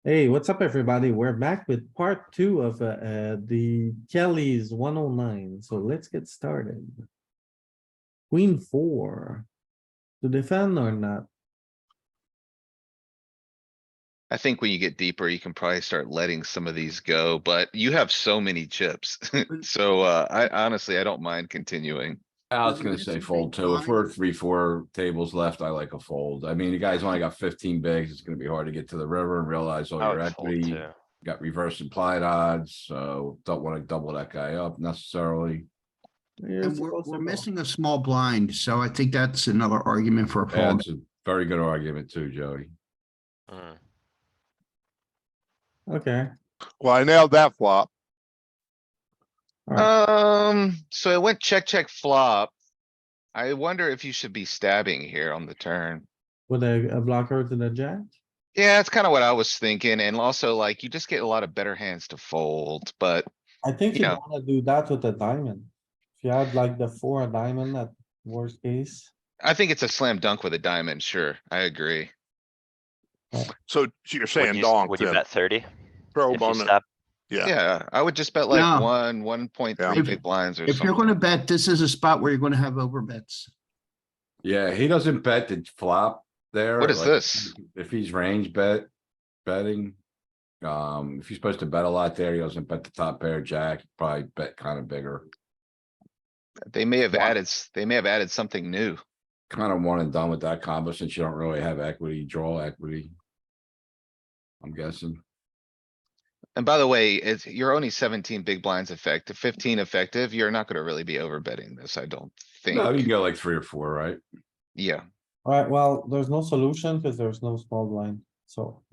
Hey, what's up, everybody? We're back with part two of the Kelly's 109. So let's get started. Queen four to defend or not? I think when you get deeper, you can probably start letting some of these go, but you have so many chips. So, I honestly, I don't mind continuing. I was We're gonna say missing fold big too. If we're blind. 3-4 tables left, I like a fold. I mean, you guys only got 15 bigs. It's gonna be hard to get to the river and realize all I your would fold equity. too. Got reverse implied odds, so don't wanna double that guy up necessarily. You're And supposed we're to fold. missing a small blind, so I think that's another argument for a Yeah, fold. it's a very good argument too, Joey. Mm. Okay, Well, I nailed that flop. So it went check, check, flop. I wonder if you should be stabbing here on the turn. with a blocker to the jack. Yeah, that's kinda what I was thinking, and also like, you just get a lot of better hands to fold, but I think You you know. wanna do that with a diamond. If you had like the four diamond at worst case. I think it's a slam dunk with a diamond, sure, I agree. So you're saying donk Would you then, bet 30? probe If you on it, step, yeah. Yeah, I would just bet like No. 1.3 Yeah. big blinds or If you're gonna something. bet, this is a spot where you're gonna have over bets. Yeah, he doesn't bet the flop there. What is like, this? If he's range betting. If you're supposed to bet a lot there, he doesn't bet the top pair jack, probably bet kind of bigger. They may have Why? added something new. Kind of one and done with that combo since you don't really have equity, draw equity. I'm guessing. And by the way, you're only 17 big blinds effective, 15 effective. You're not gonna really be over betting this, I don't No, you can think. go like 3 or 4, right? Yeah, Alright, well, there's no solution because there's no small blind, so.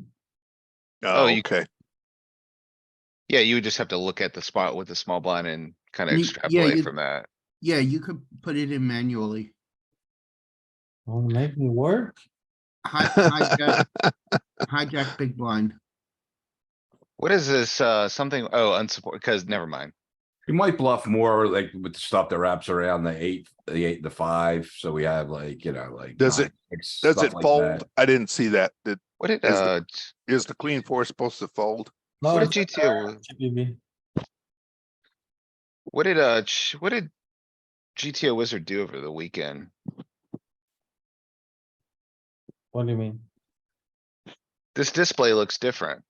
Oh, you Okay, yeah, you would just have to look at the spot with the small blind and kinda Yeah, extrapolate you- from that. Yeah, you could put it in manually. Wanna make me work? Hijack, hijack big blind. What is this, something, unsupported, cuz never mind. You might bluff more like with the stuff that wraps around the 8, the 5, so we have like, like. Does it- 9, 6, does stuff it like fold? that. I didn't see that. What did, Is the queen four supposed to fold? No, what it's did GTO, GTB. what did GTO Wizard do over the weekend? What do you mean? This display looks different.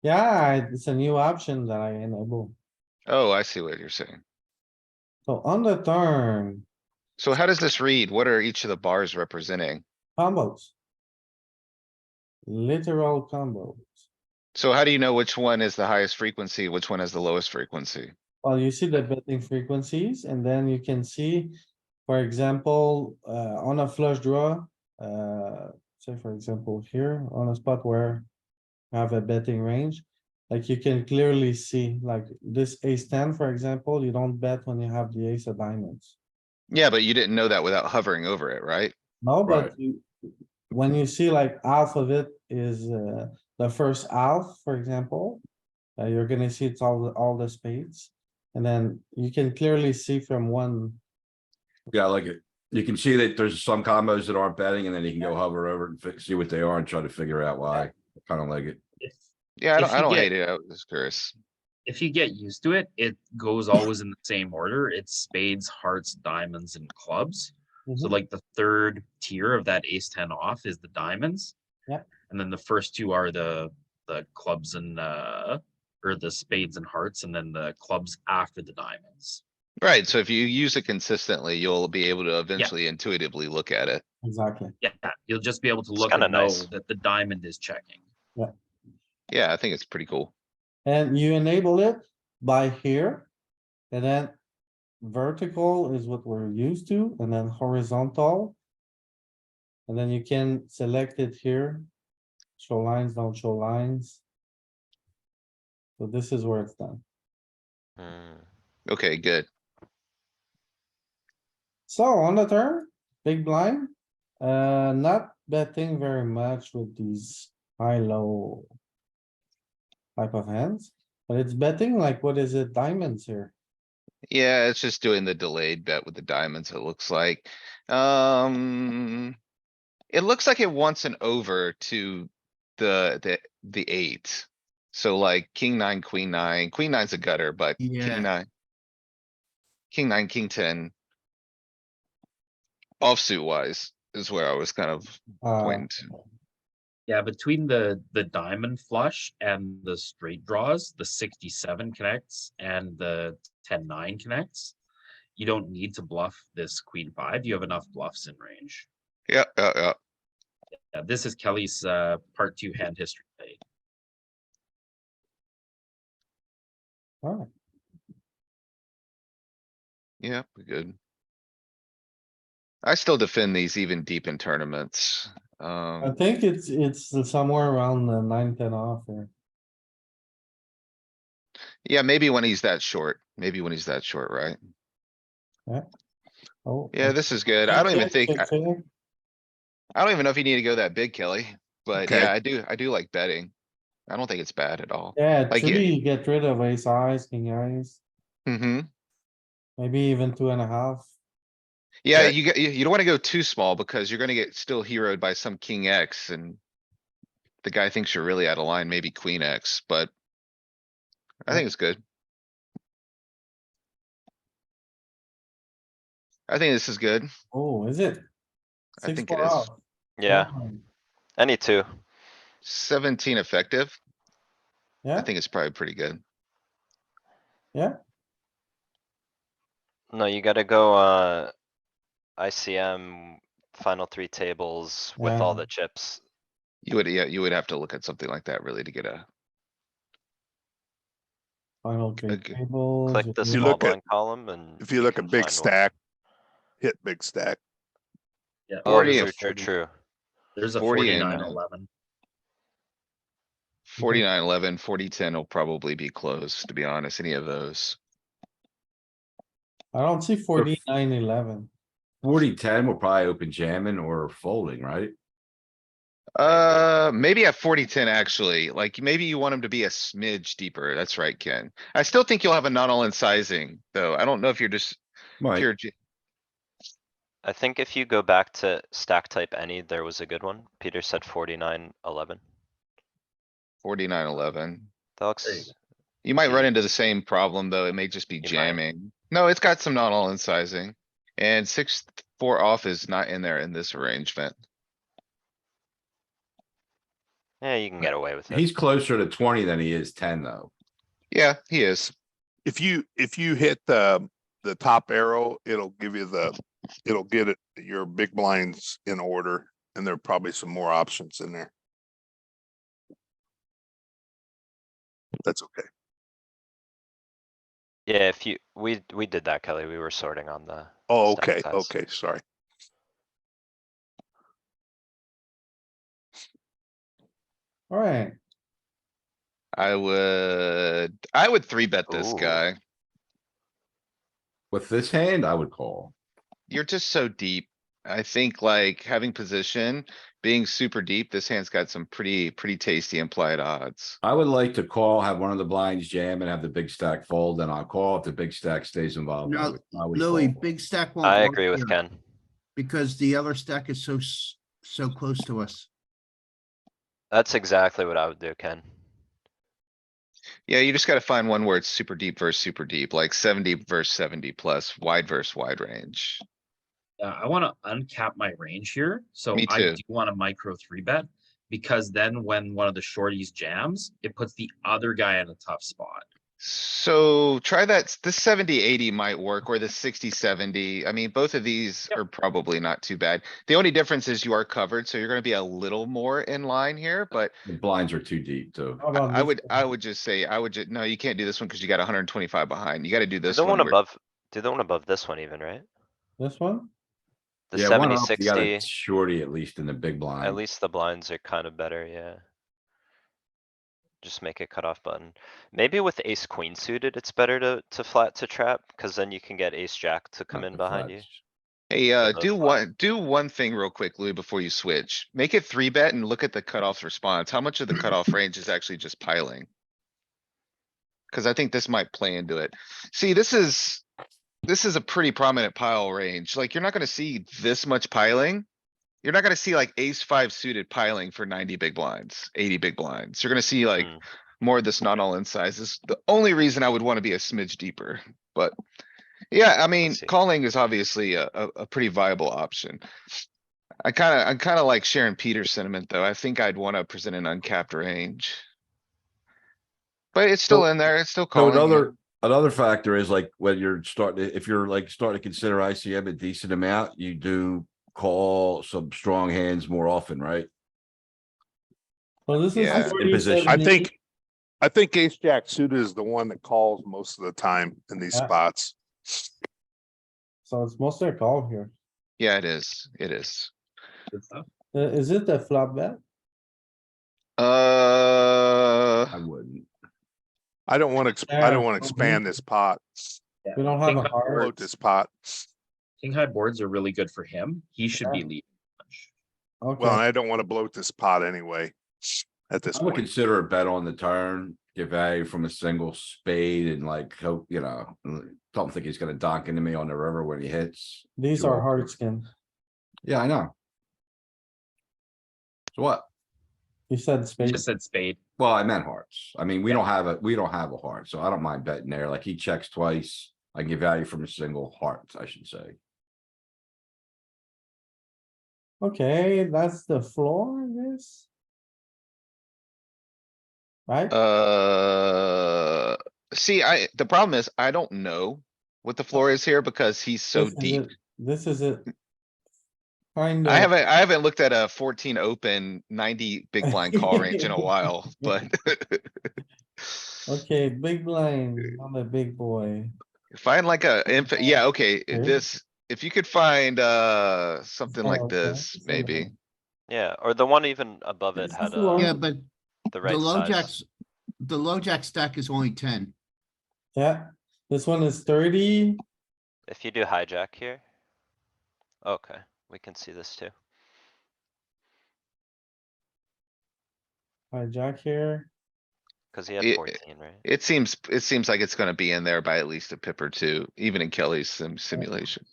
Yeah, it's a new option that I enable. Oh, I see what you're saying. So on the turn, So how does this read? What are each of the bars representing? combos. Literal combos. So how do you know which one is the highest frequency, which one has the lowest frequency? Well, you see the betting frequencies and then you can see, for example, on a flush draw, say for example here on a spot where you have a betting range. Like you can clearly see like this ace 10, for example, you don't bet when you have the ace of diamonds. Yeah, but you didn't know that without hovering over it, right? No, Right. but when you see like half of it is the first half, for example. You're gonna see it's all the spades. And then you can clearly see from one, Yeah, like it. You can see that there's some combos that aren't betting and then you can go hover over it and see what they are and try to figure out why. Kind of like it. If Yeah, If I you don't get- hate it. I was just curious. if you get used to it, it goes always in the same order. It's spades, hearts, diamonds, and clubs. So Mhm. like the third tier of that ace 10 off is the diamonds. Yeah. And then the first two are the clubs and or the spades and hearts, and then the clubs after the diamonds. Right, so if you use it consistently, you'll be able to eventually intuitively look at it. exactly. Yeah, you'll just be able to It's look kinda and know nice. that the diamond is checking. Yeah, I think it's pretty cool. And you enable it by here. And then vertical is what we're used to, and then horizontal. And then you can select it here. Show lines, don't show lines. So this is where it's done. Mm. Okay, good. So on the turn, big blind, not betting very much with these high-low type of hands, but it's betting like, what is it, diamonds here? Yeah, it's just doing the delayed bet with the diamonds, it looks like. It looks like it wants an over to the eight. So like king nine, queen nine's a gutter, but Yeah. king nine. King nine, king 10. Offsuit wise is where I was kind of pointing to. Yeah, between the diamond flush and the straight draws, the 67 connects and the 10-9 connects. You don't need to bluff this queen five. You have enough bluffs in range. Yeah. Yeah, this is Kelly's part 2 hand history page. Alright, Yeah, good. I still defend these even deep in tournaments. I think it's somewhere around the 9-10 off here. Yeah, maybe when he's that short, right? Oh. Yeah, this is good. I don't even think, I Check. don't even know if you need to go that big, Kelly. But Okay. yeah, I do like betting. I don't think it's bad at all. Yeah, Like, three, get rid of ace eyes, king eyes, Mm-hmm. maybe even 2.5. Yeah, Okay. you don't wanna go too small because you're gonna get still heroed by some king X and. The guy thinks you're really out of line, maybe queen X, but. I think it's good. I think this is good. Oh, is it? I Six think it more is. off. Yeah, Come on. any two. 17 effective. I Yeah, think it's probably pretty good. yeah, No, you gotta go, ICM, final 3 tables with all Yeah. the chips. Yeah, you would have to look at something like that really to get a. final three Okay. tables. Click the you small look at- blind column and. If you look can at big find one. stack, hit big stack. Yeah, Oh, 40 true, and true, true. there's a 40 and, 49-11. 49, 11, 40, 10 will probably be close, to be honest, any of those. I don't see 49-11. 40-10 will probably open jamming or folding, right? Maybe at 40, 10 actually, like maybe you want him to be a smidge deeper. That's right, Ken. I still think you'll have a not all in sizing, though. I don't know if you're just Might. pure. I think if you go back to stack type any, there was a good one. Peter said 49-11. 49, 11. That There you looks, You might run See. into the same problem, though. It may just be You might. jamming. No, it's got some not all in sizing. And 6-4 off is not in there in this arrangement. yeah, you can get away with it. He's closer to 20 than he is 10, though. Yeah, he is. If you hit the top arrow, it'll give you it'll get it, your big blinds in order, and there are probably some more options in there. That's okay. Yeah, if you, we did that, Kelly. We were sorting on the. Oh, stack okay, size. okay, sorry. Alright, I would three bet this Ooh. guy. With this hand, I would call. You're just so deep. I think like having position, being super deep, this hand's got some pretty tasty implied odds. I would like to call, have one of the blinds jam and have the big stack fold, then I'll call. If the big stack stays involved, I No, would Louis, call. big stack won't. I work agree with here Ken. Because the other stack is so close to us. That's exactly what I would do, Ken. Yeah, you just gotta find one where it's super deep versus super deep, like 70 versus 70 plus wide versus wide range. I wanna uncap my range here, so Me I too. do want a micro 3-bet. Because then when one of the shorties jams, it puts the other guy in a tough spot. So try that. This 70, 80 might work, or the 60, 70. I mean, both of these Yep. are probably not too bad. The only difference is you are covered, so you're gonna be a little more in line here, but The blinds are too deep, too. how about I this would, one? I would just say, no, you can't do this one because you got 125 behind. You gotta do Do this the one one where, above, do the one above this one even, right? This one? The Yeah, one 70, up, you got a 60, shorty at least in the big at blind. least the blinds are kind of better, yeah. Just make a cutoff button. Maybe with ace queen suited, it's better to flat to trap, cause then you can get ace jack to come not in the behind you. flats. hey, They're both flat. do one thing real quick, Louis, before you switch. Make it 3-bet and look at the cutoff response. How much of the cutoff range is actually just piling? Cause I think this might play into it. See, this is a pretty prominent pile range. Like, you're not gonna see this much piling. you're not gonna see like ace five suited piling for 90 big blinds, 80 big blinds. You're gonna see like Mm. more of this not all in sizes. The only reason I would wanna be a smidge deeper, but yeah, I mean, see. calling is obviously a pretty viable option. I'm kinda like Sharon Peter's sentiment, though. I think I'd wanna present an uncapped range. But it's still So- in there. It's still So calling. Yeah. another factor is like when you're starting, if you're like starting to consider ICM a decent amount, you do call some strong hands more often, right? Well, this is Yeah. forty, Position. I 70. think ace jack suited is the one that calls most of the time in these Yeah. spots. So it's mostly a call here. Yeah, it is. It is. Good stuff. Is it a flop bet? I Uh, wouldn't. I don't want to, I don't want to expand this pot, Yeah. We don't have King a high heart. float boards- this pot. King high boards are really good for him. He should be Yeah. leading. Well, and Okay, I don't want to bloat this pot anyway. At this I would point, consider a bet on the turn, give value from a single spade and like hope, don't think he's gonna dock into me on the river when he hits. these Too are old. hard skin. Yeah, I know. So what? You said He spade. just said spade. Well, I meant hearts. I mean, we don't have a heart, so I don't mind betting there. Like he checks twice. I can get value from a single heart, I should say. Okay, that's the floor, I guess. Right? see, the problem is I don't know what the floor is here because he's so This is deep. it. This is it. Kind I of. haven't looked at a 14 open 90 big blind call range in a while, but Okay, big blind, I'm a big boy. find like yeah, okay, Okay. if you could find, something like okay, this, it's maybe. Yeah, or the one even above it This had is the one. Yeah, the but the right low size. jacks, the low jack stack is only 10. Yeah, this one is 30. If you do hijack here. Okay, we can see this too. Hijack here. Cause he had It- 14, right? It seems like it's gonna be in there by at least a pip or two, even in Kelly's simulation.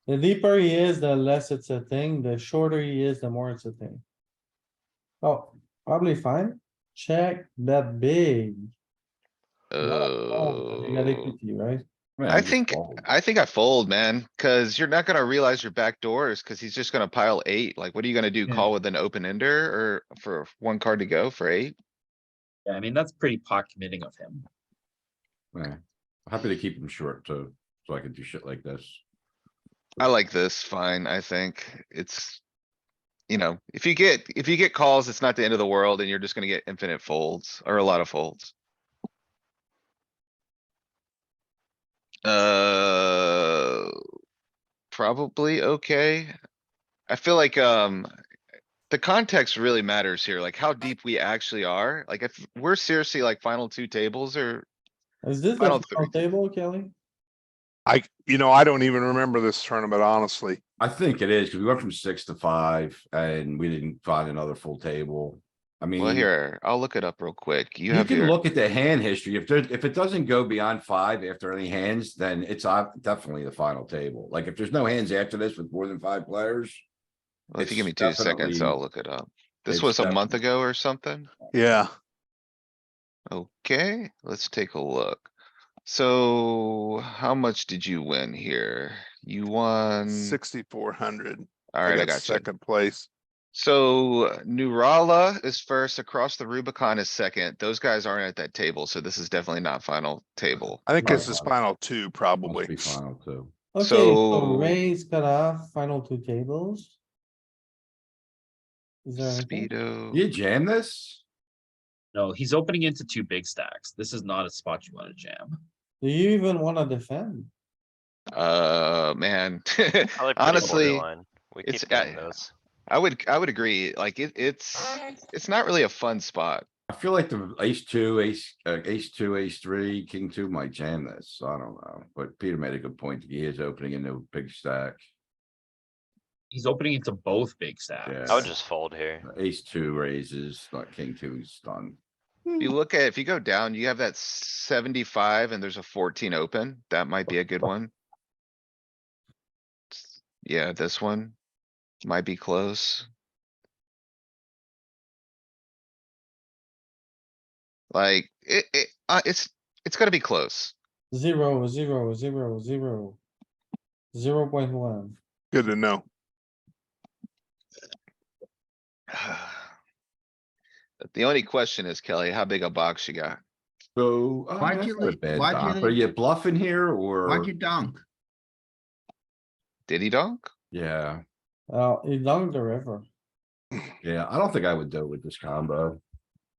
The deeper he is, the less it's a thing. The shorter he is, the more it's a thing. Oh, probably fine. Check bet big. You got equity, right? Man, I just think, fold. I think I fold, man, cuz you're not gonna realize your back doors, cuz he's just gonna pile 8. Like, what are you gonna do? Yeah. Call with an open ender or for one card to go for 8? Yeah, I mean, that's pretty pot committing of him. Man, happy to keep him short too, so I can do shit like this. I like this fine, I think. It's, if you get calls, it's not the end of the world and you're just gonna get infinite folds or a lot of folds. Probably okay. I feel like, the context really matters here, like how deep we actually are. Like if we're seriously like final 2 tables or Is this the Final final three. table, Kelly? I don't even remember this tournament, honestly. I think it is, because we went from 6 to 5 and we didn't find another full table. I mean. well, here, I'll look it up real quick. You You have can your, look at the hand history. If it doesn't go beyond 5 after any hands, then it's definitely the final table. Like if there's no hands after this with more than 5 players. well, if you give me it's 2 seconds, definitely- I'll look it up. This it's was a month definitely- ago or something. Yeah, Okay, let's take a look. So how much did you win here? You won, 6,400. alright, I got you. Second place. So Nurala is first, across the Rubicon is second. Those guys aren't at that table, so this is definitely not final table. I think Right. this is final 2, Must probably. be final too. Okay, So- so raise cut off, final 2 tables. Is there anything? Speedo. You jam this? No, he's opening into 2 big stacks. This is not a spot you wanna jam. Do you even wanna defend? Man, Probably pretty honestly, borderline. We it's- keep getting those. I would agree. Like it's not really a fun spot. I feel like the ace two, ace three, king two might jam this. I don't know, but Peter made a good point. He is opening into a big stack. He's opening into both big stacks. Yeah. I would just fold here. Ace two raises, not king two's done. If you go down, you have that 75 and there's a 14 open. That might be a good one. Yeah, this one might be close. Like, it's gonna be close. 0.1. Good to know. The only question is, Kelly, how big a box you got? So, Why'd that's you not a leave- bad why'd you donk. Are leave- you bluffing here Why'd or? you dunk? Did he donk? Yeah, He dunked the river. yeah, I don't think I would do it with this combo.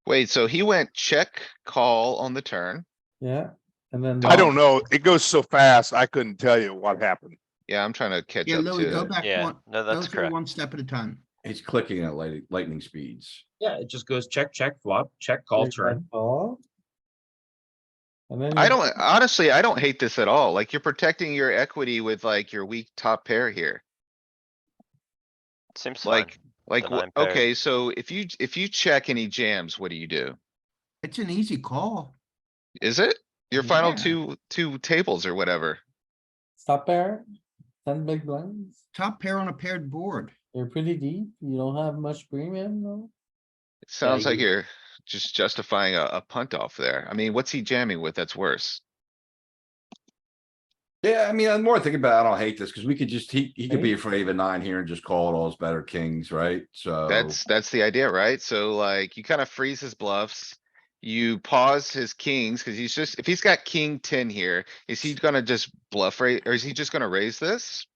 Wait, so he went check, call on the turn. Yeah, and then. I don't know. It goes so fast. I couldn't tell you what happened. Yeah, I'm trying to catch Yeah, up Louis, to go it. back Yeah, one, no, go that's through correct. one step at a time. He's clicking at lightning speeds. Yeah, it just goes check, check, flop, check, call, Check, turn. call. And then. I you- don't, honestly, I don't hate this at all. Like, you're protecting your equity with like your weak top pair here. Seems fine. Like, The nine pair. okay, so if you check and he jams, what do you do? It's an easy call. Is it? Your final Yeah. two tables or whatever? Stop pair, 10 big blinds. Top pair on a paired board. You're pretty deep. You don't have much premium, no? It sounds like you- you're just justifying a punt off there. I mean, what's he jamming with that's worse? Yeah, I mean, I'm more thinking about, I don't hate this, cuz we could just, he could be Eight. afraid of a 9 here and just call it all his better kings, right? So. That's the idea, right? So like, you kinda freeze his bluffs. You pause his kings, cuz he's just, if he's got king 10 here, is he gonna just bluff rate, or is he just gonna raise this?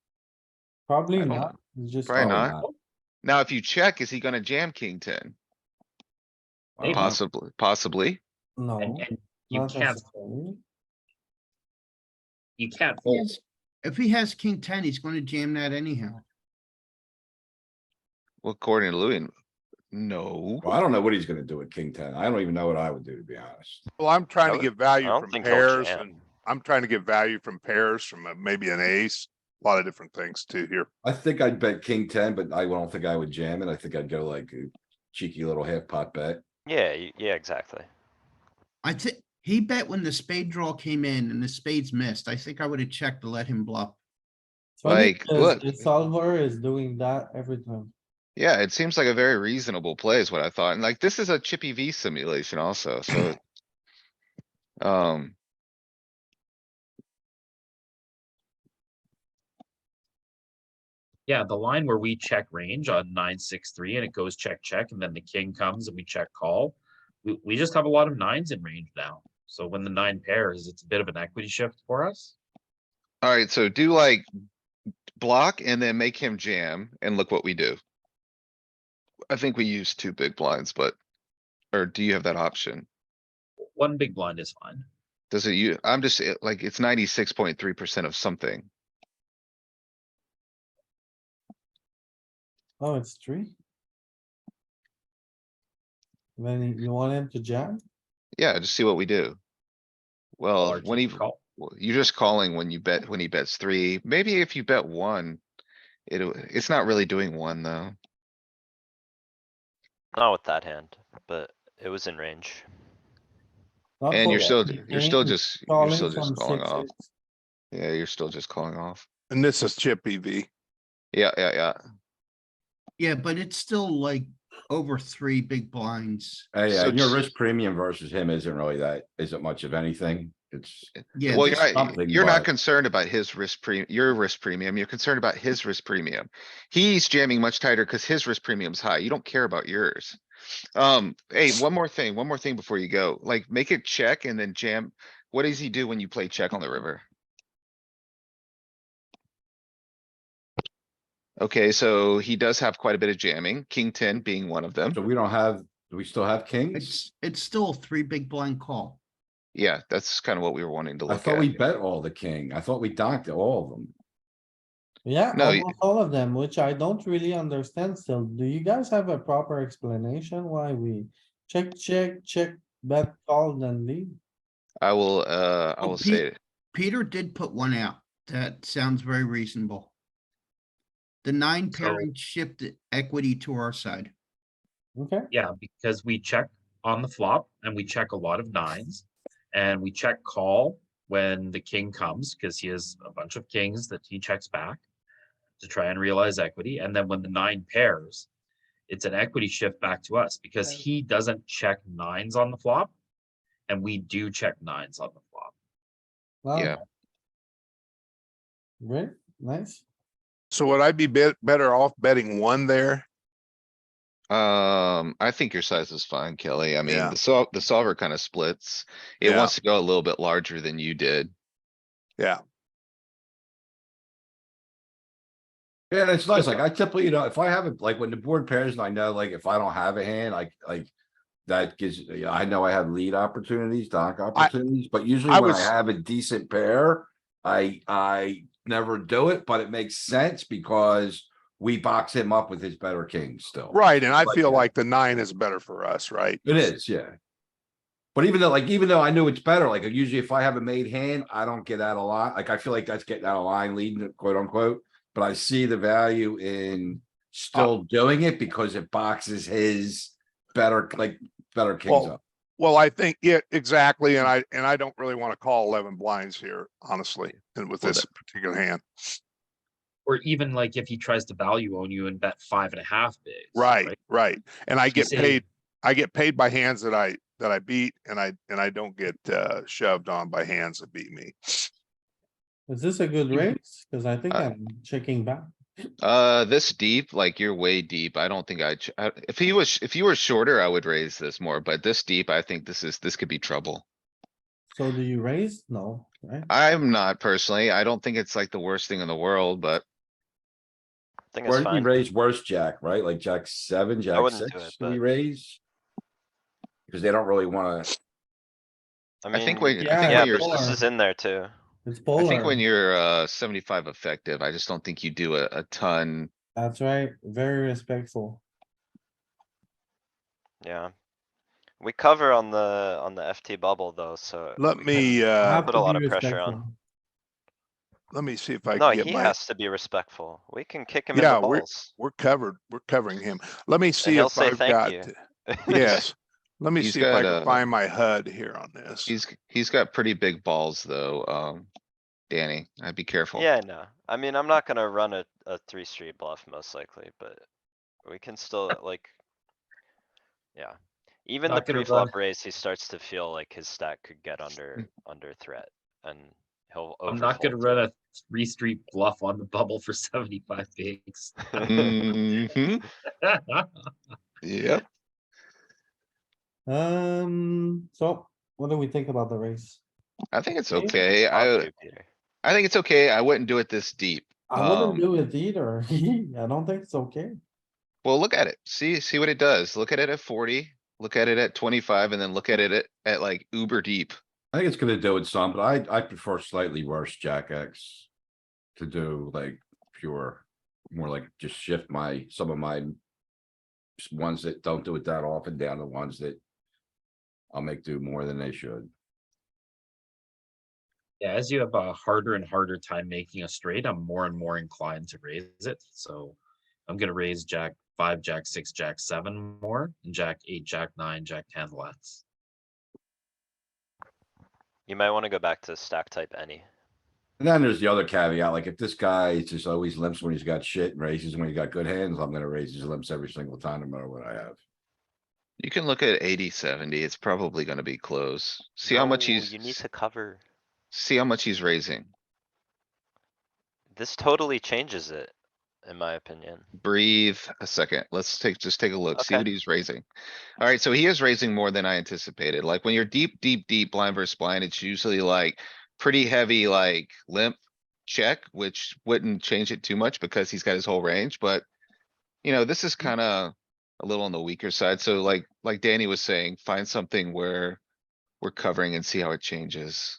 Probably I don't not. You just. Probably Probably not. not. Now, if you check, is he gonna jam king 10? I don't know. Possibly. No, And you not can't, necessarily. you can't fold. Yes. If he has king 10, he's gonna jam that anyhow. Well, according to Louis, no. Well, I don't know what he's gonna do with king 10. I don't even know what I would do, to be honest. Well, I'm trying to would- get I value don't from think he'll pairs jam. and I'm trying to get value from pairs from maybe an ace. A lot of different things too here. I think I'd bet king 10, but I don't think I would jam it. I think I'd go like a cheeky little half pot bet. Yeah, yeah, exactly. I think he bet when the spade draw came in and the spades missed. I think I would have checked to let him bluff. It's funny Like, because look. the solver is doing that every time. Yeah, it seems like a very reasonable play is what I thought. And like, this is a chippy V simulation also, so. Um, Yeah, the line where we check range on 9-6-3 and it goes check, check, and then the king comes and we check call. We just have a lot of nines in range now. So when the 9 pairs, it's a bit of an equity shift for us. alright, so do like. Block and then make him jam and look what we do. I think we use 2 big blinds, but. Or do you have that option? One big blind is fine. Does it you, I'm just like, it's 96.3% of something. Oh, it's 3. Then you want him to jam? Yeah, just see what we do. Well, Large when he, call. well, you're just calling when you bet, when he bets 3. Maybe if you bet 1. It's not really doing 1 though. Not with that hand, but it was in range. Not And you're for still, everything, you're still it's just calling calling from off. sixes. Yeah, you're still just calling off. And this is chip EV. Yeah. Yeah, but it's still like over 3 big blinds. Hey, So your ch- risk premium versus him isn't really that, isn't much of anything. It's. Yeah, Well, this- something, you're not but- concerned about his your risk premium. You're concerned about his risk premium. He's jamming much tighter because his risk premium's high. You don't care about yours. Hey, one more thing before you go, like, make it check and then jam. What does he do when you play check on the river? Okay, so he does have quite a bit of jamming, king 10 being one of them. So we don't have, do we still have kings? it's still a 3 big blind call. Yeah, that's kind of what we were wanting to I look thought we at. bet all the king. I thought we donked all of them. Yeah, No, almost all of them, which I don't really understand still. Do you guys have a proper explanation why we check, bet, call, then lead? I will Oh, say it. Peter did put one out. That sounds very reasonable. The 9 So- pairing shifted equity to our side. Okay, Yeah, because we check on the flop and we check a lot of nines. And we check call when the king comes because he has a bunch of kings that he checks back. to try and realize equity. And then when the 9 pairs, it's an equity shift back to us because he doesn't check 9s on the flop. And we do check 9s on the flop. Wow, Yeah. great, nice. So would I be better off betting one there? I think your size is fine, Kelly. I mean, Yeah. the solver kind of splits. It Yeah. wants to go a little bit larger than you did. Yeah, Yeah, and it's nice, like I typically, if I have it, like when the board pairs and I know, like if I don't have a hand, like. That gives, I know I have lead opportunities, donk opportunities, but usually I when I was- have a decent pair. I never do it, but it makes sense because we box him up with his better kings still. right. And I But feel yeah. like the 9 is better for us, right? It is, yeah. But even though I knew it's better, like usually if I have a made hand, I don't get out a lot. Like I feel like that's getting out of line leading, quote unquote. But I see the value in still doing it because it boxes his better kings up. Well, I think, yeah, exactly. And I don't really want to call 11 blinds here, honestly, and with Well, this particular hand. Or even like if he tries to value own you and bet 5.5 bigs. Right. And I You get say- paid by hands that I beat and I don't get shoved on by hands that beat me. Is this a good raise? Cause I think Uh, I'm checking back. This deep, like you're way deep. I don't think if you were shorter, I would raise this more, but this deep, I think this could be trouble. So do you raise? No, right? I'm not personally. I don't think it's like the worst thing in the world, but I think it's Where did he fine. raise worse jack, right? Like jack 7, jack wouldn't do 6, it, do we but- raise? Because they don't really wanna, I think mean, when, I yeah, think yeah, when you're, but this is in there too. It's I think when polar. you're 75 effective, I just don't think you do a ton. That's right. Very respectful. Yeah. We cover on the FT bubble though, so. Let we me, can Have Put to a lot be of pressure on. respectful. let me see if I No, can get he my, has to be respectful. We can kick him in Yeah, the balls. we're covered. We're covering him. Let me And see he'll if say I've thank got, you. yes. Let me He's see if I got, can find my HUD here on this. He's got pretty big balls though, Danny. I'd be careful. Yeah, no, I mean, I'm not gonna run a 3-street bluff most likely, but we can still like. Yeah, even the Not gonna pre-flop run. raise, he starts to feel like his stack could get under threat and he'll I'm not gonna overfold. run a 3-street bluff on the bubble for 75 bigs. Mhm. Yep. So what do we think about the race? I think it's Okay. okay. Flop too, Peter. I think it's okay. I wouldn't do it this deep. I wouldn't Um, do it either. I don't think it's okay. Well, look at it. See what it does. Look at it at 40, look at it at 25, and then look at it at like uber deep. I think it's gonna do it some, but I prefer slightly worse jack X. To do like pure, more like just shift some of my. Ones that don't do it that often down to ones that. I'll make do more than they should. Yeah, as you have a harder and harder time making a straight, I'm more and more inclined to raise it. So I'm gonna raise jack 5, jack 6, jack 7 more, and jack 8, jack 9, jack 10 less. You might wanna go back to stack type any. And then there's the other caveat, like if this guy just always limps when he's got shit and raises when he got good hands, I'm gonna raise his limps every single time, no matter what I have. You can look at 80, 70. It's probably gonna be close. See how much No, he's, You need to cover. see how much he's raising. This totally changes it, in my opinion. Breathe a second. Just take a look, see Okay. what he's raising. Alright, so he is raising more than I anticipated. Like when you're deep blind versus blind, it's usually like pretty heavy, like limp check, which wouldn't change it too much because he's got his whole range, but this is kinda a little on the weaker side. So like Danny was saying, find something where we're covering and see how it changes.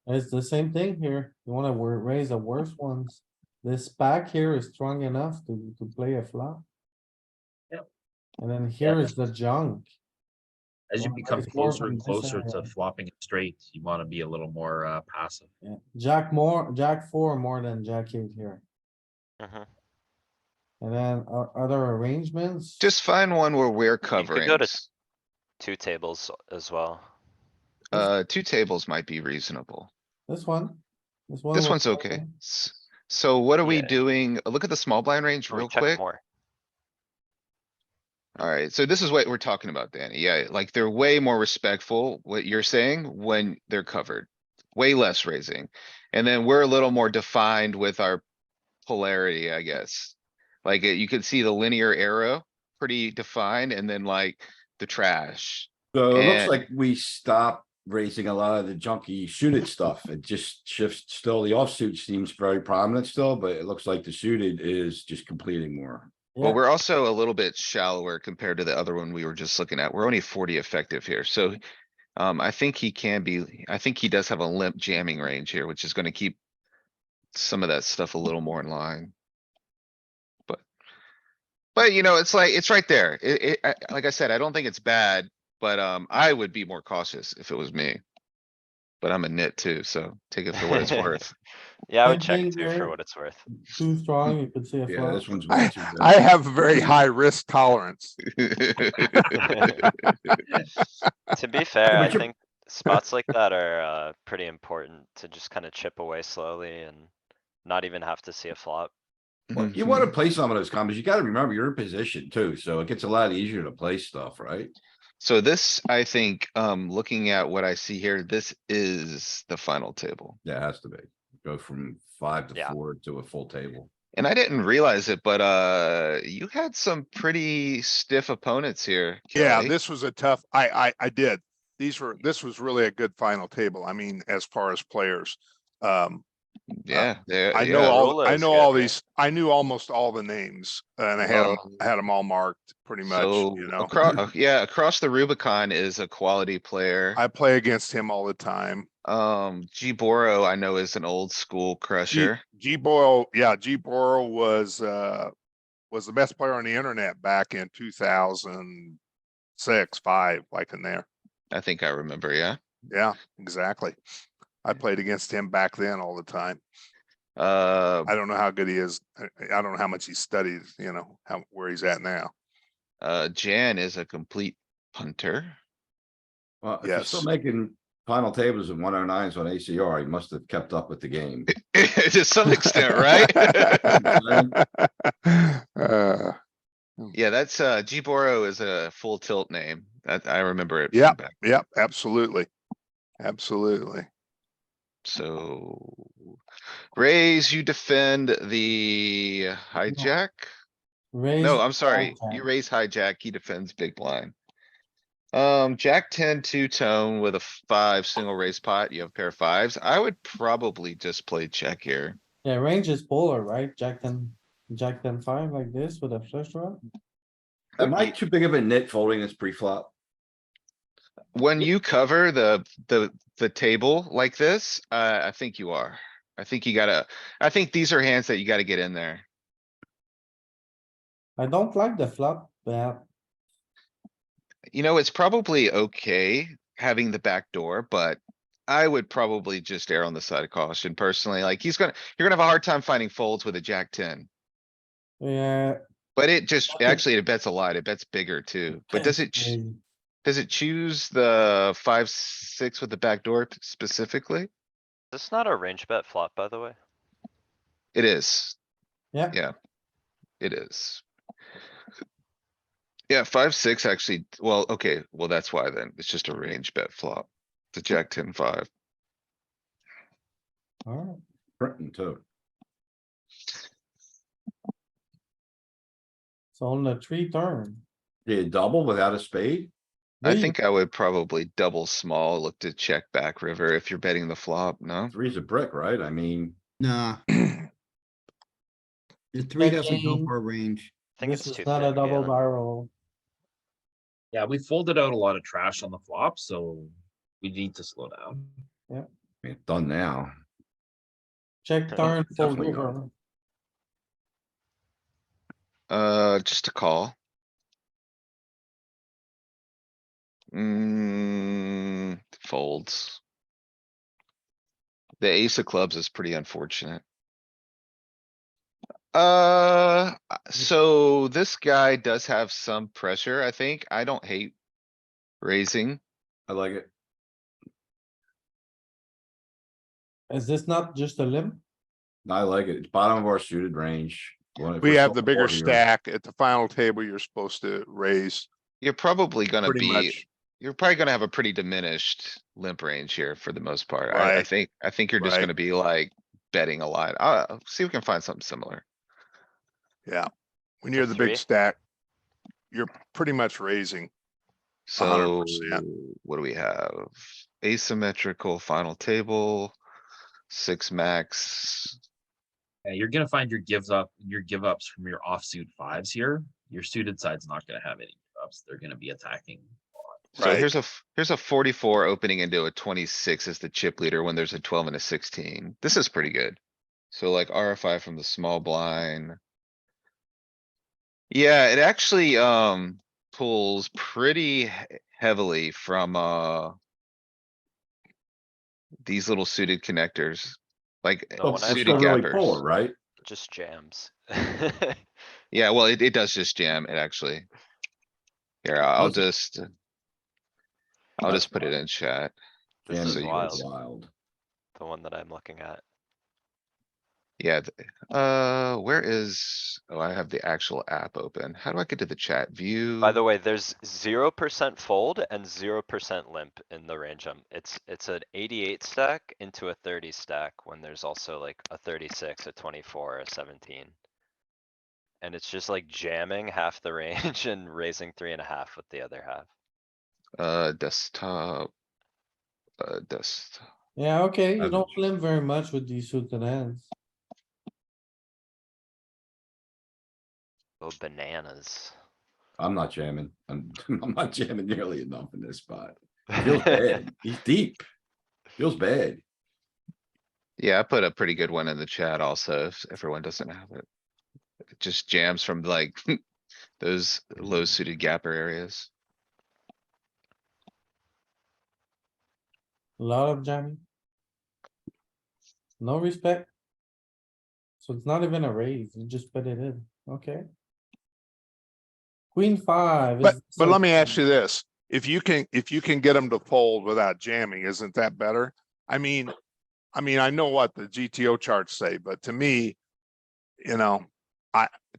It's the same thing here. You wanna raise the worst ones. This pack here is strong enough to play a flop. Yep. And then here is the junk. As you Well, become it's more closer from and this closer to area. flopping it straight, you wanna be a little more passive. Yeah, Jack 4 more than Jack 8 here. Mhm. And then other arrangements. Just find one where we're You could covering. go to 2 tables as well. 2 tables might be reasonable. This one. This was one's okay. fine. So what are we Yeah. doing? Look at the small blind range Or we real check quick. more. Alright, so this is what we're talking about, Danny. Yeah, like they're way more respectful, what you're saying, when they're covered. Way less raising. And then we're a little more defined with our polarity, I guess. Like you can see the linear arrow, pretty defined, and then like the trash. So it looks And- like we stopped raising a lot of the junky suited stuff. It just shifts still. The offsuit seems very prominent still, but it looks like the suited is just completing more. Well, Yeah, we're also a little bit shallower compared to the other one we were just looking at. We're only 40 effective here, so. I think he can be, I think he does have a limp jamming range here, which is gonna keep. Some of that stuff a little more in line. But you know, it's like, it's right there. Like I said, I don't think it's bad, but I would be more cautious if it was me. But I'm a nit too, so take it for what it's worth. Yeah, I would Same check thing too for here. what it's worth. too strong, you could see a Yeah, flop. this one's way too I good. have a very high risk tolerance. To be fair, but I you're- think spots like that are, pretty important to just kinda chip away slowly and not even have to see a flop. Well, you wanna play some of those combos. You gotta remember you're in position too, so it gets a lot easier to play stuff, right? So this, I think, looking at what I see here, this is the final table. Yeah, it has to be. Go from 5 to Yeah. 4 to a full table. And I didn't realize it, but you had some pretty stiff opponents here. Yeah, Kelly. this was a tough, I did. This was really a good final table. I mean, as far as players. Yeah, there, I know yeah. all, I Rolo is know good, all right? these, I knew almost all the names and I had them all marked pretty much, So you know. across, yeah, across the Rubicon is a quality player. I play against him all the time. G Boro I know is an old school crusher. G Boyle, yeah, G Boyle was the best player on the internet back in 2006, 5, like in there. I think I remember, yeah. Yeah, exactly. I played against him back then all the time. Uh, I don't know how good he is. I don't know how much he studied, you know, where he's at now. Jan is a complete punter. Well, if you're still Yes. making final tables and 109s on ACR, you must have kept up with the game. To some extent, right? Yeah, that's G Boro is a full tilt name. That I remember it. from Yep, back. yep, absolutely. Absolutely. So. Raise, you defend the hijack? Raise. No, I'm sorry. jack. You raise hijack, he defends big blind. Jack 10 two-tone with a 5 single raise pot. You have a pair of 5s. I would probably just play check here. Yeah, range is polar, right? Jack 10 5 like this with a flush draw. Am I too big of a nit folding this pre-flop? When you cover the table like this, I think you are. I think you gotta, I think these are hands that you gotta get in there. I don't like the flop, but You know, it's probably okay having the back door, but I would probably just err on the side of caution personally. Like you're gonna have a hard time finding folds with a jack 10. yeah. But it just, Okay. actually, it bets a lot. It bets bigger too. But does it, Okay. does it choose the 5-6 with the back door specifically? This is not a range bet flop, by the way. It is. Yeah. Yeah. It is. Yeah, 5-6 actually, well, okay, well, that's why then. It's just a range bet flop. The jack 10-5. Alright, Printing too. so on the 3 turn. Yeah, double without a spade? I Three. think I would probably double small, look to check back river if you're betting the flop, no? 3's a brick, right? I mean, Nah. The 3 doesn't go Checking. for a range. I think This it's is too not a thin, double Galen. barrel. Yeah, we folded out a lot of trash on the flop, so we need to slow down. it's done now. Check turn, full Definitely river. Just a call. Folds. The ace of clubs is pretty unfortunate. So this guy does have some pressure, I think. I don't hate raising. I like it. Is this not just a limp? I like it. It's bottom of our suited range. If We we're have still the bigger more here- stack at the final table. You're supposed to raise You're probably gonna pretty be, much, you're probably gonna have a pretty diminished limp range here for the most part. I Right. think you're just Right. gonna be like betting a lot. See if we can find something similar. yeah. When you're the three? big stack, you're pretty much raising. So 100%. what do we have? Asymmetrical final table, 6 max. Yeah, you're gonna find your give ups from your offsuit fives here. Your suited side's not gonna have any give ups. They're gonna be attacking. So Right. here's a 44 opening into a 26 as the chip leader when there's a 12 and a 16. This is pretty good. So like RFI from the small blind. Yeah, it actually, pulls pretty heavily from, these little suited connectors. Like No, when It's I suited still really gappers. polar, right? Just jams. Yeah, well, it does just jam it actually. Here, I'll Does it? just. I'll That's just put it wild. in chat. This Jam is So you wild. guys- Wild. The one that I'm looking at. Yeah, where is, oh, I have the actual app open. How do I get to the chat view? By the way, there's 0% fold and 0% limp in the range. It's an 88 stack into a 30 stack when there's also like a 36, a 24, a 17. And it's just like jamming half the range and raising 3.5 with the other half. Desktop. Desktop. Yeah, okay, you I've- don't limp very much with these suited hands. Oh, bananas. I'm not jamming. I'm not jamming nearly enough in this spot. Feels bad. He's deep. Feels bad. Yeah, I put a pretty good one in the chat also, if everyone doesn't have it. It just jams from like those low suited gapper areas. A lot of jamming. No respect. So it's not even a raise, you just put it in, okay? Queen five. But, is but let me ask something- you this. If you can get them to fold without jamming, isn't that better? I mean, I know what the GTO charts say, but to me, you know,